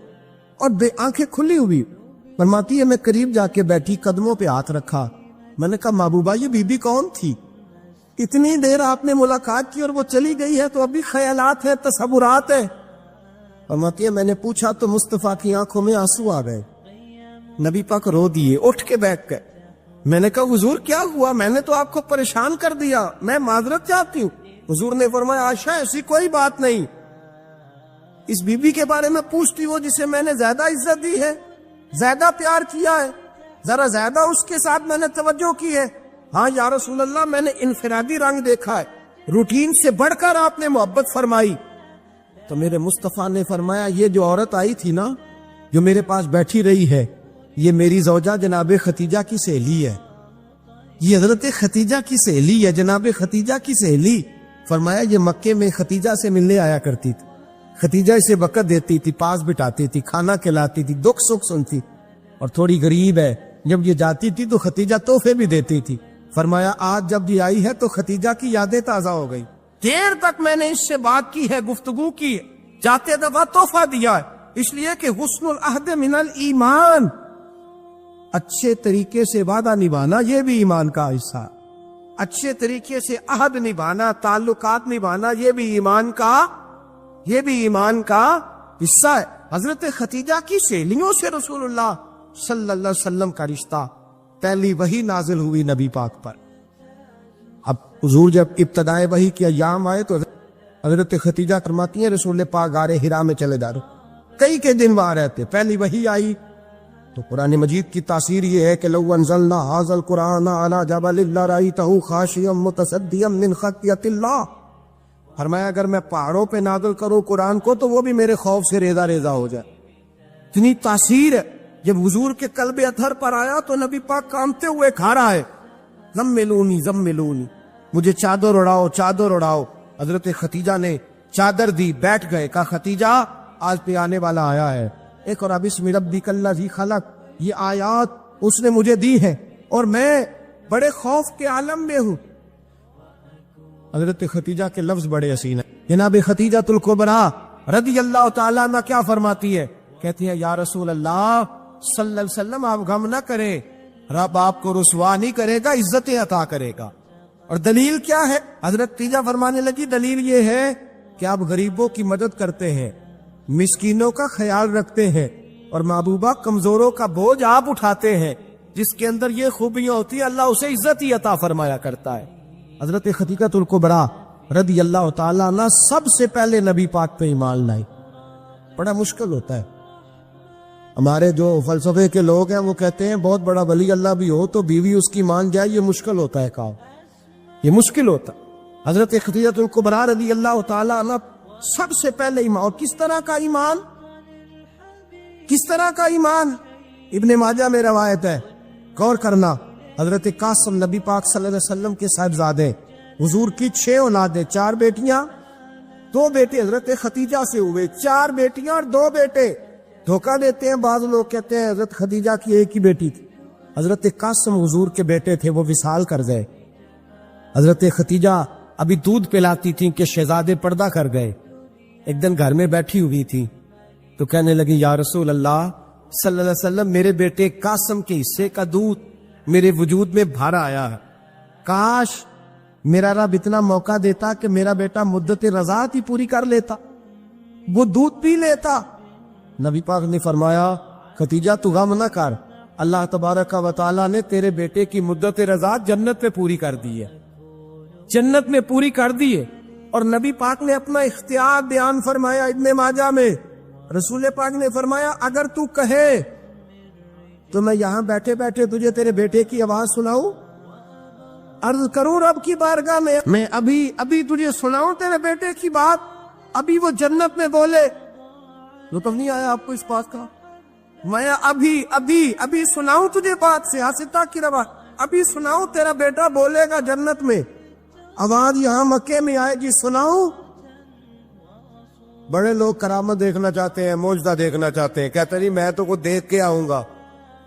اور بے آنکھیں کھلی ہوئی۔ فرماتی ہے میں قریب جا کے بیٹھی، قدموں پہ ہاتھ رکھا، میں نے کہا محبوبہ یہ بی بی کون تھی؟ اتنی دیر آپ نے ملاقات کی اور وہ چلی گئی ہے تو ابھی خیالات ہے، تصورات ہے۔ فرماتی ہے میں نے پوچھا تو مصطفیٰ کی آنکھوں میں آنسو آ گئے، نبی پاک رو دیے، اٹھ کے بیٹھ گئے۔ میں نے کہا حضور کیا ہوا؟ میں نے تو آپ کو پریشان کر دیا، میں معذرت چاہتی ہوں۔ حضور نے فرمایا عائشہ ایسی کوئی بات نہیں، اس بی بی کے بارے میں پوچھتی ہو جسے میں نے زیادہ عزت دی ہے، زیادہ پیار کیا ہے، ذرا زیادہ اس کے ساتھ میں نے توجہ کی ہے۔ ہاں یا رسول اللہ میں نے انفرادی رنگ دیکھا ہے، روٹین سے بڑھ کر آپ نے محبت فرمائی۔ تو میرے مصطفیٰ نے فرمایا یہ جو عورت آئی تھی نا، جو میرے پاس بیٹھی رہی ہے، یہ میری زوجہ جناب ختیجہ کی سہیلی ہے، یہ حضرت ختیجہ کی سہیلی ہے، جناب ختیجہ کی سہیلی۔ فرمایا یہ مکے میں ختیجہ سے ملنے آیا کرتی تھی، ختیجہ اسے وقت دیتی تھی، پاس بٹھاتی تھی، کھانا کھلاتی تھی، دکھ سکھ سنتی، اور تھوڑی غریب ہے، جب یہ جاتی تھی تو ختیجہ تحفے بھی دیتی تھی۔ فرمایا آج جب یہ آئی ہے تو ختیجہ کی یادیں تازہ ہو گئی، دیر تک میں نے اس سے بات کی ہے، گفتگو کی ہے، جاتے دفعہ تحفہ دیا ہے، اس لیے کہ حسن العہد من الایمان، اچھے طریقے سے وعدہ نبھانا یہ بھی ایمان کا حصہ ہے، اچھے طریقے سے عہد نبھانا، تعلقات نبھانا یہ بھی ایمان کا حصہ ہے۔ حضرت ختیجہ کی سہیلیوں سے رسول اللہ صلی اللہ علیہ وسلم کا رشتہ، پہلی وحی نازل ہوئی نبی پاک پر۔ اب حضور جب ابتدائے وحی کے ایام آئے تو حضرت ختیجہ فرماتی ہیں رسول پاک غار حرا میں چلے جا رہے، کئی کے دن وہاں رہتے، پہلی وحی آئی تو قرآن مجید کی تاثیر یہ ہے کہ لو انزلنا ھذا القرآن علی جبل لرأیتہ خاشعا متصدعا من خشیۃ اللہ، فرمایا اگر میں پہاڑوں پہ نازل کروں قرآن کو تو وہ بھی میرے خوف سے ریزہ ریزہ ہو جائے، اتنی تاثیر ہے۔ جب حضور کے قلب اطہر پر آیا تو نبی پاک کانپتے ہوئے کھا رہا ہے، زملونی زملونی، مجھے چادر اڑاؤ چادر اڑاؤ۔ حضرت ختیجہ نے چادر دی، بیٹھ گئے، کہا ختیجہ آج پہ آنے والا آیا ہے، اقرأ بسم ربک الذی خلق، یہ آیات اس نے مجھے دی ہے اور میں بڑے خوف کے عالم میں ہوں۔ حضرت ختیجہ کے لفظ بڑے حسین ہیں۔ جناب ختیجہ الکبریٰ رضی اللہ تعالیٰ عنہ کیا فرماتی ہے؟ کہتی ہے یا رسول اللہ صلی اللہ علیہ وسلم آپ غم نہ کریں، رب آپ کو رسوا نہیں کرے گا، عزتیں عطا کرے گا۔ اور دلیل کیا ہے؟ حضرت ختیجہ فرمانے لگی دلیل یہ ہے کہ آپ غریبوں کی مدد کرتے ہیں، مسکینوں کا خیال رکھتے ہیں، اور محبوبہ کمزوروں کا بوجھ آپ اٹھاتے ہیں، جس کے اندر یہ خوبیاں ہوتی ہیں اللہ اسے عزت ہی عطا فرمایا کرتا ہے۔ حضرت ختیجہ الکبریٰ رضی اللہ تعالیٰ عنہ سب سے پہلے نبی پاک پہ ایمان لائی۔ بڑا مشکل ہوتا ہے، ہمارے جو فلسفے کے لوگ ہیں وہ کہتے ہیں بہت بڑا ولی اللہ بھی ہو تو بیوی اس کی مان جائے، یہ مشکل ہوتا ہے کام، یہ مشکل ہوتا۔ حضرت ختیجہ الکبریٰ رضی اللہ تعالیٰ عنہ سب سے پہلے ایمان، اور کس طرح کا ایمان؟ کس طرح کا ایمان؟ ابن ماجہ میں روایت ہے، غور کرنا، حضرت قاسم نبی پاک صلی اللہ علیہ وسلم کے صاحبزادے، حضور کی 6 اولادیں، 4 بیٹیاں 2 بیٹے حضرت ختیجہ سے ہوئے، 4 بیٹیاں اور 2 بیٹے۔ دھوکہ دیتے ہیں بعض لوگ، کہتے ہیں حضرت خدیجہ کی ایک ہی بیٹی تھی، حضرت قاسم حضور کے بیٹے تھے، وہ وصال کر گئے۔ حضرت ختیجہ ابھی دودھ پلاتی تھیں کہ شہزادے پردہ کر گئے۔ ایک دن گھر میں بیٹھی ہوئی تھی تو کہنے لگی یا رسول اللہ صلی اللہ علیہ وسلم میرے بیٹے قاسم کے حصے کا دودھ میرے وجود میں بھر آیا ہے، کاش میرا رب اتنا موقع دیتا کہ میرا بیٹا مدت رضاعت ہی پوری کر لیتا، وہ دودھ پی لیتا۔ نبی پاک نے فرمایا ختیجہ تو غم نہ کر، اللہ تبارک و تعالیٰ نے تیرے بیٹے کی مدت رضاعت جنت میں پوری کر دی ہے، جنت میں پوری کر دی ہے۔ اور نبی پاک نے اپنا اختیار بیان فرمایا ابن ماجہ میں، رسول پاک نے فرمایا اگر تو کہے تو میں یہاں بیٹھے بیٹھے تجھے تیرے بیٹے کی آواز سناؤں، عرض کروں رب کی بارگاہ میں ابھی تجھے سناؤں تیرے بیٹے کی بات، ابھی وہ جنت میں بولے۔ لطف نہیں آیا آپ کو اس بات کا؟ میں ابھی سناؤں تجھے بات، سیاستہ کی روایت، ابھی سناؤں تیرا بیٹا بولے گا جنت میں، آواز یہاں مکے میں آئے گی، سناؤں؟ بڑے لوگ کرامت دیکھنا چاہتے ہیں، معجزہ دیکھنا چاہتے ہیں، کہتے ہیں جی میں تو کو دیکھ کے آؤں گا.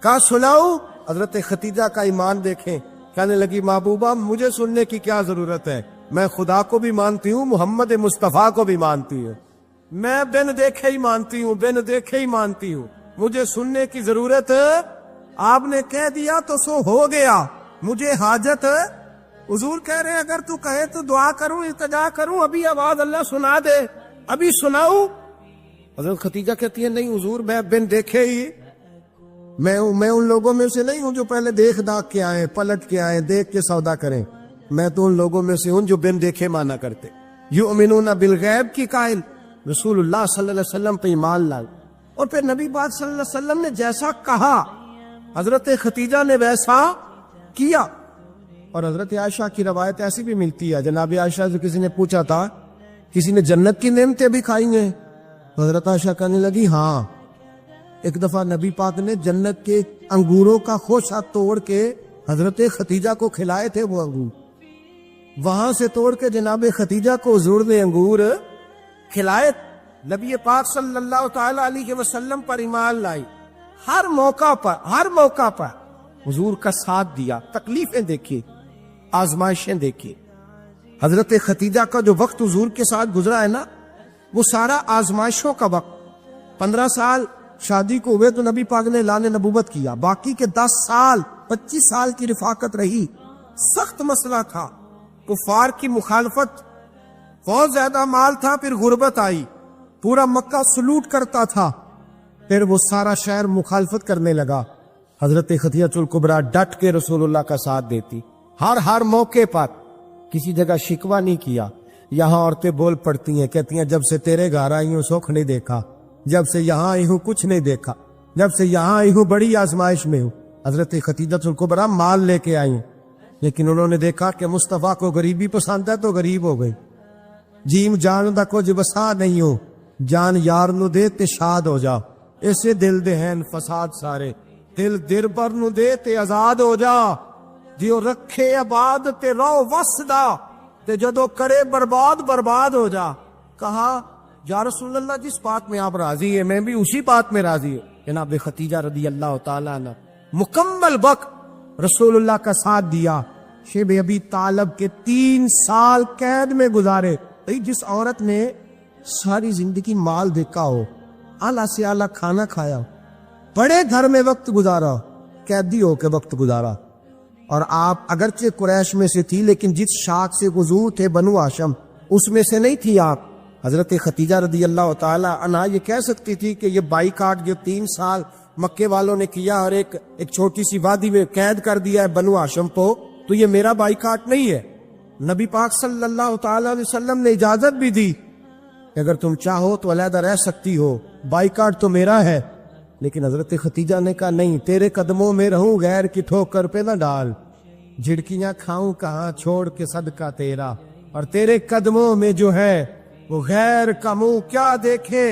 کہا سناؤں؟ حضرت خدیجہ کا ایمان دیکھیں. کہنے لگی محبوبہ مجھے سننے کی کیا ضرورت ہے، میں خدا کو بھی مانتی ہوں، محمد مصطفیٰ کو بھی مانتی ہوں، میں بن دیکھے ہی مانتی ہوں، بن دیکھے ہی مانتی ہوں، مجھے سننے کی ضرورت آپ نے کہہ دیا تو سو ہو گیا، مجھے حاجت. حضور کہہ رہے ہیں اگر تو کہے تو دعا کروں، التجا کروں، ابھی آواز اللہ سنا دے، ابھی سناؤں؟ حضرت خدیجہ کہتی ہے نہیں حضور میں بن دیکھے ہی، میں ان لوگوں میں سے نہیں ہوں جو پہلے دیکھ داکھ کے آئے، پلٹ کے آئے، دیکھ کے سودا کریں، میں تو ان لوگوں میں سے ہوں جو بن دیکھے مانا کرتے. یؤمنون بالغیب کی قائل، رسول اللہ صلی اللہ علیہ وسلم پہ ایمان لائے. اور پھر نبی پاک صلی اللہ علیہ وسلم نے جیسا کہا حضرت خدیجہ نے ویسا کیا. اور حضرت عائشہ کی روایت ایسی بھی ملتی ہے، جناب عائشہ سے کسی نے پوچھا تھا کسی نے جنت کی نعمتیں بھی کھائی ہیں؟ حضرت عائشہ کہنے لگی ہاں، ایک دفعہ نبی پاک نے جنت کے انگوروں کا خوشہ توڑ کے حضرت خدیجہ کو کھلائے تھے. وہ انگور وہاں سے توڑ کے جناب خدیجہ کو حضور نے انگور کھلائے. نبی پاک صلی اللہ تعالی علیہ وسلم پر ایمان لائی، ہر موقع پر حضور کا ساتھ دیا، تکلیفیں دیکھی، آزمائشیں دیکھی. حضرت خدیجہ کا جو وقت حضور کے ساتھ گزرا ہے نا، وہ سارا آزمائشوں کا وقت. 15 سال شادی کو ہوئے تو نبی پاک نے اعلان نبوت کیا، باقی کے 10 سال 25 سال کی رفاقت رہی. سخت مسئلہ تھا، کفار کی مخالفت، بہت زیادہ مال تھا، پھر غربت آئی، پورا مکہ سلوٹ کرتا تھا، پھر وہ سارا شہر مخالفت کرنے لگا. حضرت خدیجہ الکبریٰ ڈٹ کے رسول اللہ کا ساتھ دیتی، ہر موقع پر کسی جگہ شکوہ نہیں کیا. یہاں عورتیں بول پڑتی ہیں، کہتی ہیں جب سے تیرے گھر آئی ہوں سکھ نہیں دیکھا، جب سے یہاں آئی ہوں کچھ نہیں دیکھا، جب سے یہاں آئی ہوں بڑی آزمائش میں ہوں. حضرت خدیجہ الکبریٰ مال لے کے آئی، لیکن انہوں نے دیکھا کہ مصطفیٰ کو غریبی پسند ہے تو غریب ہو گئی. جیم جان دا کچھ وسا نہیں ہو، جان یار نو دے تے شاد ہو جا، ایسے دل دے ہیں فساد سارے، دل در پر نو دے تے آزاد ہو جا، جیو رکھے آباد تے رو وسدا تے جدو کرے برباد ہو جا. کہا یا رسول اللہ جس بات میں آپ راضی ہیں میں بھی اسی بات میں راضی ہوں. جناب خدیجہ رضی اللہ تعالیٰ عنہ مکمل وقت رسول اللہ کا ساتھ دیا. شیب ابی طالب کے 3 سال قید میں گزارے. جس عورت نے ساری زندگی مال دیکھا ہو، اعلیٰ سے اعلیٰ کھانا کھایا، بڑے گھر میں وقت گزارا، قیدی ہو کے وقت گزارا. اور آپ اگرچہ قریش میں سے تھی لیکن جس شاخ سے حضور تھے بنو ہاشم اس میں سے نہیں تھی آپ. حضرت خدیجہ رضی اللہ تعالی عنہا یہ کہہ سکتی تھی کہ یہ بائیکاٹ جو 3 سال مکے والوں نے کیا اور ایک چھوٹی سی وادی میں قید کر دیا ہے بنو ہاشم کو، تو یہ میرا بائیکاٹ نہیں ہے. نبی پاک صلی اللہ تعالی علیہ وسلم نے اجازت بھی دی کہ اگر تم چاہو تو علیحدہ رہ سکتی ہو، بائیکاٹ تو میرا ہے. لیکن حضرت خدیجہ نے کہا نہیں، تیرے قدموں میں رہوں، غیر کی ٹھوکر پہ نہ ڈال، جھڑکیاں کھاؤں کہاں چھوڑ کے صدقہ تیرا، اور تیرے قدموں میں جو ہے وہ غیر کا منہ کیا دیکھے،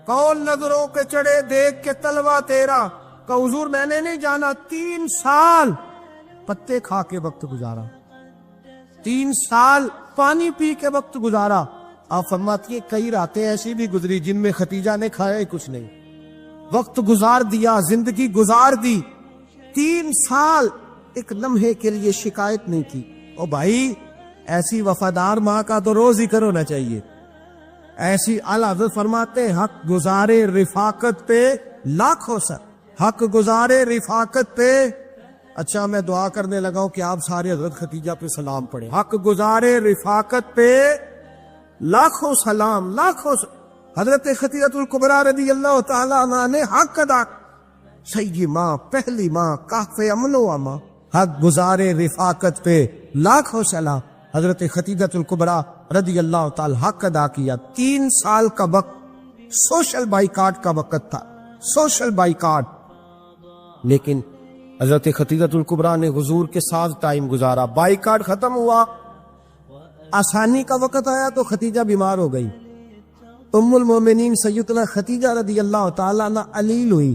کون نظروں کے چڑھے دیکھ کے تلوا تیرا. کہ حضور میں نے نہیں جانا. 3 سال پتے کھا کے وقت گزارا، 3 سال پانی پی کے وقت گزارا. آپ فرماتی ہیں کئی راتیں ایسی بھی گزری جن میں خدیجہ نے کھایا ہی کچھ نہیں، وقت گزار دیا، زندگی گزار دی. 3 سال ایک لمحے کے لیے شکایت نہیں کی. او بھائی ایسی وفادار ماں کا تو روز ذکر ہونا چاہیے. ایسی اعلیٰ حضرت فرماتے ہیں حق گزارے رفاقت پہ لاکھوں سر، حق گزارے رفاقت پہ. اچھا میں دعا کرنے لگا ہوں کہ آپ سارے حضرت خدیجہ پہ سلام پڑھیں. حق گزارے رفاقت پہ لاکھوں سلام، لاکھوں حضرت خدیجہ الکبریٰ رضی اللہ تعالیٰ عنہ نے حق ادا، سیدی ماں، پہلی ماں، کہف امن و امان، حق گزارے رفاقت پہ لاکھوں سلام. حضرت خدیجہ الکبریٰ رضی اللہ تعالی حق ادا کیا. 3 سال کا وقت سوشل بائیکاٹ کا وقت تھا، سوشل بائیکاٹ. لیکن حضرت خدیجہ الکبریٰ نے حضور کے ساتھ ٹائم گزارا. بائیکاٹ ختم ہوا، آسانی کا وقت آیا تو خدیجہ بیمار ہو گئی. ام المومنین سیدنا خدیجہ رضی اللہ تعالیٰ عنہ علیل ہوئی،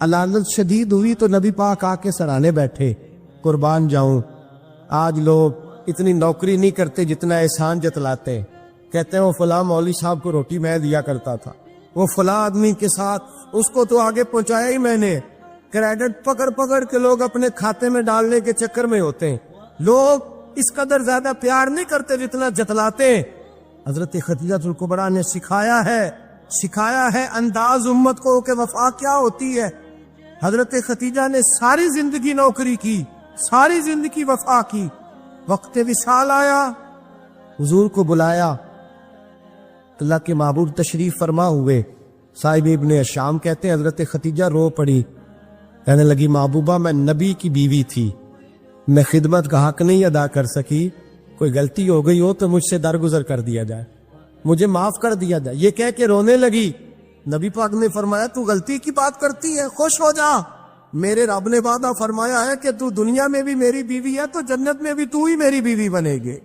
علالت شدید ہوئی تو نبی پاک آ کے سرانے بیٹھے. قربان جاؤں، آج لوگ اتنی نوکری نہیں کرتے جتنا احسان جتلاتے. کہتے ہیں وہ فلاں مولوی صاحب کو روٹی میں دیا کرتا تھا، وہ فلاں آدمی کے ساتھ اس کو تو آگے پہنچایا ہی میں نے۔ کریڈٹ پکڑ پکڑ کے لوگ اپنے کھاتے میں ڈالنے کے چکر میں ہوتے ہیں، لوگ اس قدر زیادہ پیار نہیں کرتے جتنا جتلاتے ہیں۔ حضرت خدیجہ الکبریٰ نے سکھایا ہے انداز امت کو کہ وفا کیا ہوتی ہے۔ حضرت خدیجہ نے ساری زندگی نوکری کی، ساری زندگی وفا کی۔ وقت وصال آیا، حضور کو بلایا، اللہ کے محبوب تشریف فرما ہوئے۔ صاحب ابن الشام کہتے ہیں حضرت خدیجہ رو پڑی، کہنے لگی محبوبہ میں نبی کی بیوی تھی، میں خدمت کا حق نہیں ادا کر سکی، کوئی غلطی ہو گئی ہو تو مجھ سے درگزر کر دیا جائے، مجھے معاف کر دیا جائے۔ یہ کہہ کے رونے لگی۔ نبی پاک نے فرمایا تو غلطی کی بات کرتی ہے، خوش ہو جا، میرے رب نے وعدہ فرمایا ہے کہ تو دنیا میں بھی میری بیوی ہے تو جنت میں بھی تو ہی میری بیوی بنے گی۔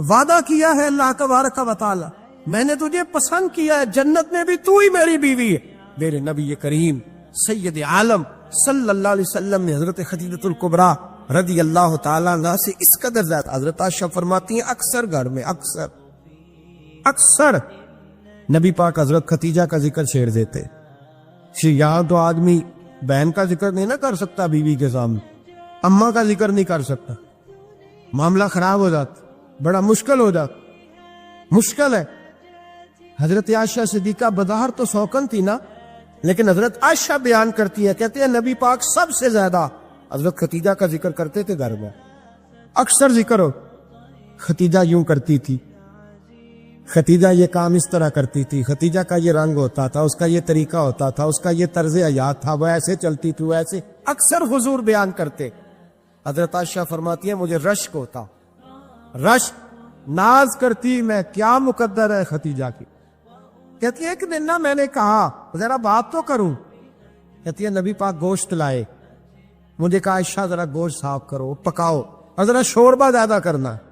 وعدہ کیا ہے اللہ تبارک و تعالی، میں نے تجھے پسند کیا ہے، جنت میں بھی تو ہی میری بیوی ہے۔ میرے نبی کریم سید عالم صلی اللہ علیہ وسلم نے حضرت خدیجہ الکبریٰ رضی اللہ تعالیٰ عنہ سے اس قدر زیادہ، حضرت عائشہ فرماتی ہیں اکثر گھر میں اکثر نبی پاک حضرت خدیجہ کا ذکر چھیڑ دیتے۔ یہاں تو آدمی بہن کا ذکر نہیں نہ کر سکتا، بیوی کے سامنے اماں کا ذکر نہیں کر سکتا، معاملہ خراب ہو جاتا، بڑا مشکل ہو جاتا، مشکل ہے۔ حضرت عائشہ صدیقہ بظاہر تو سوکن تھی نا، لیکن حضرت عائشہ بیان کرتی ہے، کہتے ہیں نبی پاک سب سے زیادہ حضرت خدیجہ کا ذکر کرتے تھے گھر میں، اکثر ذکر ہو۔ خدیجہ یوں کرتی تھی، خدیجہ یہ کام اس طرح کرتی تھی، خدیجہ کا یہ رنگ ہوتا تھا، اس کا یہ طریقہ ہوتا تھا، اس کا یہ طرز حیات تھا، وہ ایسے چلتی تھی، وہ ایسے، اکثر حضور بیان کرتے۔ حضرت عائشہ فرماتی ہے مجھے رشک ہوتا، رشک، ناز کرتی میں، کیا مقدر ہے خدیجہ کی۔ کہتی ہے ایک دن نا میں نے کہا ذرا بات تو کروں، کہتی ہے نبی پاک گوشت لائے، مجھے کہا عائشہ ذرا گوشت صاف کرو، پکاؤ اور ذرا شوربہ زیادہ کرنا ہے۔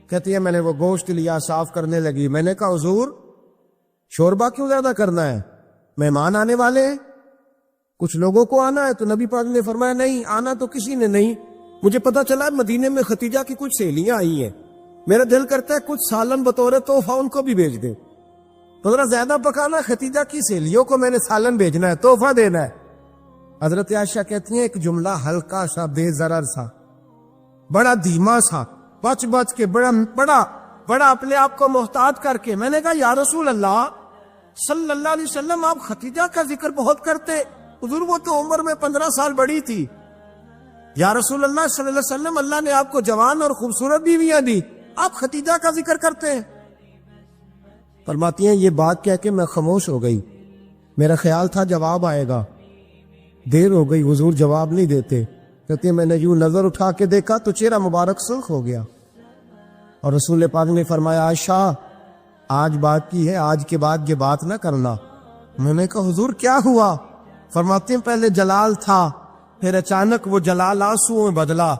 کہتی ہے میں نے وہ گوشت لیا، صاف کرنے لگی، میں نے کہا حضور شوربہ کیوں زیادہ کرنا ہے، مہمان آنے والے ہیں، کچھ لوگوں کو آنا ہے۔ تو نبی پاک نے فرمایا نہیں، آنا تو کسی نے نہیں، مجھے پتا چلا مدینے میں خدیجہ کی کچھ سہیلیاں آئی ہیں، میرا دل کرتا ہے کچھ سالن بطور تحفہ ان کو بھی بھیج دیں، تو ذرا زیادہ پکانا، خدیجہ کی سہیلیوں کو میں نے سالن بھیجنا ہے، تحفہ دینا ہے۔ حضرت عائشہ کہتی ہیں ایک جملہ ہلکا سا، بے ضرر سا، بڑا دھیما سا، بچ کے، بڑا اپنے آپ کو محتاط کر کے، میں نے کہا یا رسول اللہ صلی اللہ علیہ وسلم آپ خدیجہ کا ذکر بہت کرتے، حضور وہ تو عمر میں 15 سال بڑی تھی، یا رسول اللہ صلی اللہ علیہ وسلم اللہ نے آپ کو جوان اور خوبصورت بیویاں دی، آپ خدیجہ کا ذکر کرتے ہیں۔ فرماتی ہیں یہ بات کہہ کے میں خاموش ہو گئی، میرا خیال تھا جواب آئے گا، دیر ہو گئی، حضور جواب نہیں دیتے۔ کہتے ہیں میں نے یوں نظر اٹھا کے دیکھا تو چہرہ مبارک سرخ ہو گیا، اور رسول پاک نے فرمایا عائشہ آج بات کی ہے، آج کے بعد یہ بات نہ کرنا۔ میں نے کہا حضور کیا ہوا؟ فرماتے ہیں پہلے جلال تھا، پھر اچانک وہ جلال آنسوؤں میں بدلا،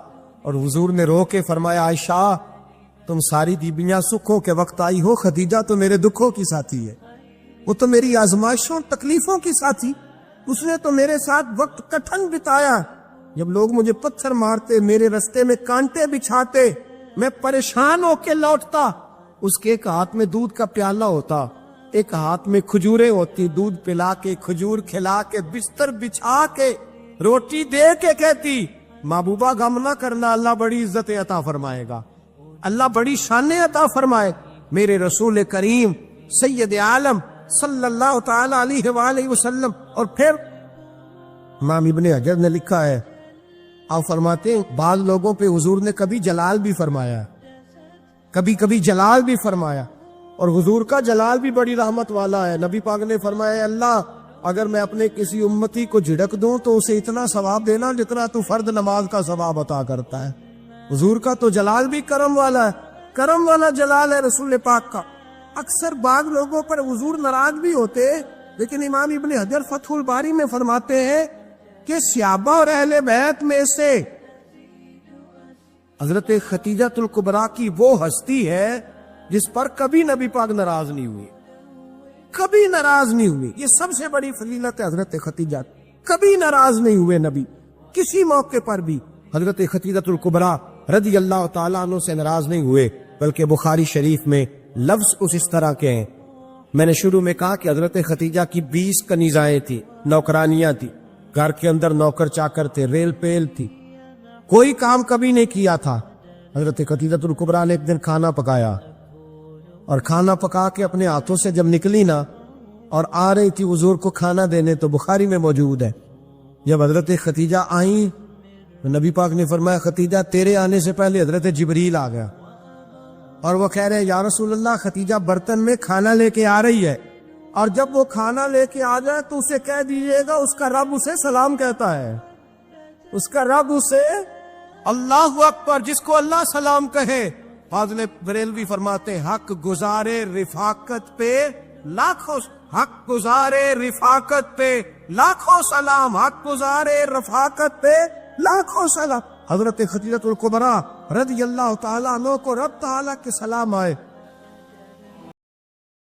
اور حضور نے رو کے فرمایا عائشہ تم ساری بیویاں سکھوں کے وقت آئی ہو، خدیجہ تو میرے دکھوں کی ساتھی ہے، وہ تو میری آزمائشوں تکلیفوں کی ساتھی، اس نے تو میرے ساتھ وقت کٹھن بتایا، جب لوگ مجھے پتھر مارتے، میرے رستے میں کانٹے بچھاتے، میں پریشان ہو کے لوٹتا، اس کے ایک ہاتھ میں دودھ کا پیالہ ہوتا، ایک ہاتھ میں کھجوریں ہوتی، دودھ پلا کے، کھجور کھلا کے، بستر بچھا کے، روٹی دے کے کہتی محبوبہ غم نہ کرنا، اللہ بڑی عزت عطا فرمائے گا، اللہ بڑی شان عطا فرمائے۔ میرے رسول کریم سید عالم صلی اللہ تعالی علیہ وآلہ وسلم۔ اور پھر امام ابن حجر نے لکھا ہے، آپ فرماتے ہیں بعض لوگوں پہ حضور نے کبھی جلال بھی فرمایا، کبھی جلال بھی فرمایا، اور حضور کا جلال بھی بڑی رحمت والا ہے۔ نبی پاک نے فرمایا اللہ اگر میں اپنے کسی امتی کو جھڑک دوں تو اسے اتنا ثواب دینا جتنا تو فرد نماز کا ثواب عطا کرتا ہے۔ حضور کا تو جلال بھی کرم والا ہے، کرم والا جلال ہے رسول پاک کا۔ اکثر بعض لوگوں پر حضور ناراض بھی ہوتے، لیکن امام ابن حجر فتح الباری میں فرماتے ہیں کہ صحابہ اور اہل بیت میں سے حضرت خدیجہ الکبریٰ کی وہ ہستی ہے جس پر کبھی نبی پاک ناراض نہیں ہوئے، کبھی ناراض نہیں ہوئے۔ یہ سب سے بڑی فضیلت ہے حضرت خدیجہ، کبھی ناراض نہیں ہوئے نبی، کسی موقع پر بھی حضرت خدیجہ الکبریٰ رضی اللہ تعالیٰ عنہ سے ناراض نہیں ہوئے، بلکہ بخاری شریف میں لفظ اس طرح کے ہیں. میں نے شروع میں کہا کہ حضرت ختیجہ کی 20 کنیزائیں تھی، نوکرانیاں تھی، گھر کے اندر نوکر چاکر تھے، ریل پیل تھی، کوئی کام کبھی نہیں کیا تھا. حضرت ختیجہ الکبریٰ نے ایک دن کھانا پکایا، اور کھانا پکا کے اپنے ہاتھوں سے جب نکلی نا اور آ رہی تھی حضور کو کھانا دینے، تو بخاری میں موجود ہے جب حضرت ختیجہ آئیں تو نبی پاک نے فرمایا ختیجہ تیرے آنے سے پہلے حضرت جبریل آ گیا، اور وہ کہہ رہے ہیں یا رسول اللہ ختیجہ برتن میں کھانا لے کے آ رہی ہے، اور جب وہ کھانا لے کے آ جائے تو اسے کہہ دیجئے گا اس کا رب اسے سلام کہتا ہے، اس کا رب اسے اللہ اکبر، جس کو اللہ سلام کہے. فاضل بریلوی فرماتے ہیں حق گزارے رفاقت پہ لاکھوں، حق گزارے رفاقت پہ لاکھوں سلام، حق گزارے رفاقت پہ لاکھوں سلام. حضرت ختیجہ الکبریٰ رضی اللہ تعالیٰ عنہ کو رب تعالیٰ کے سلام آئے.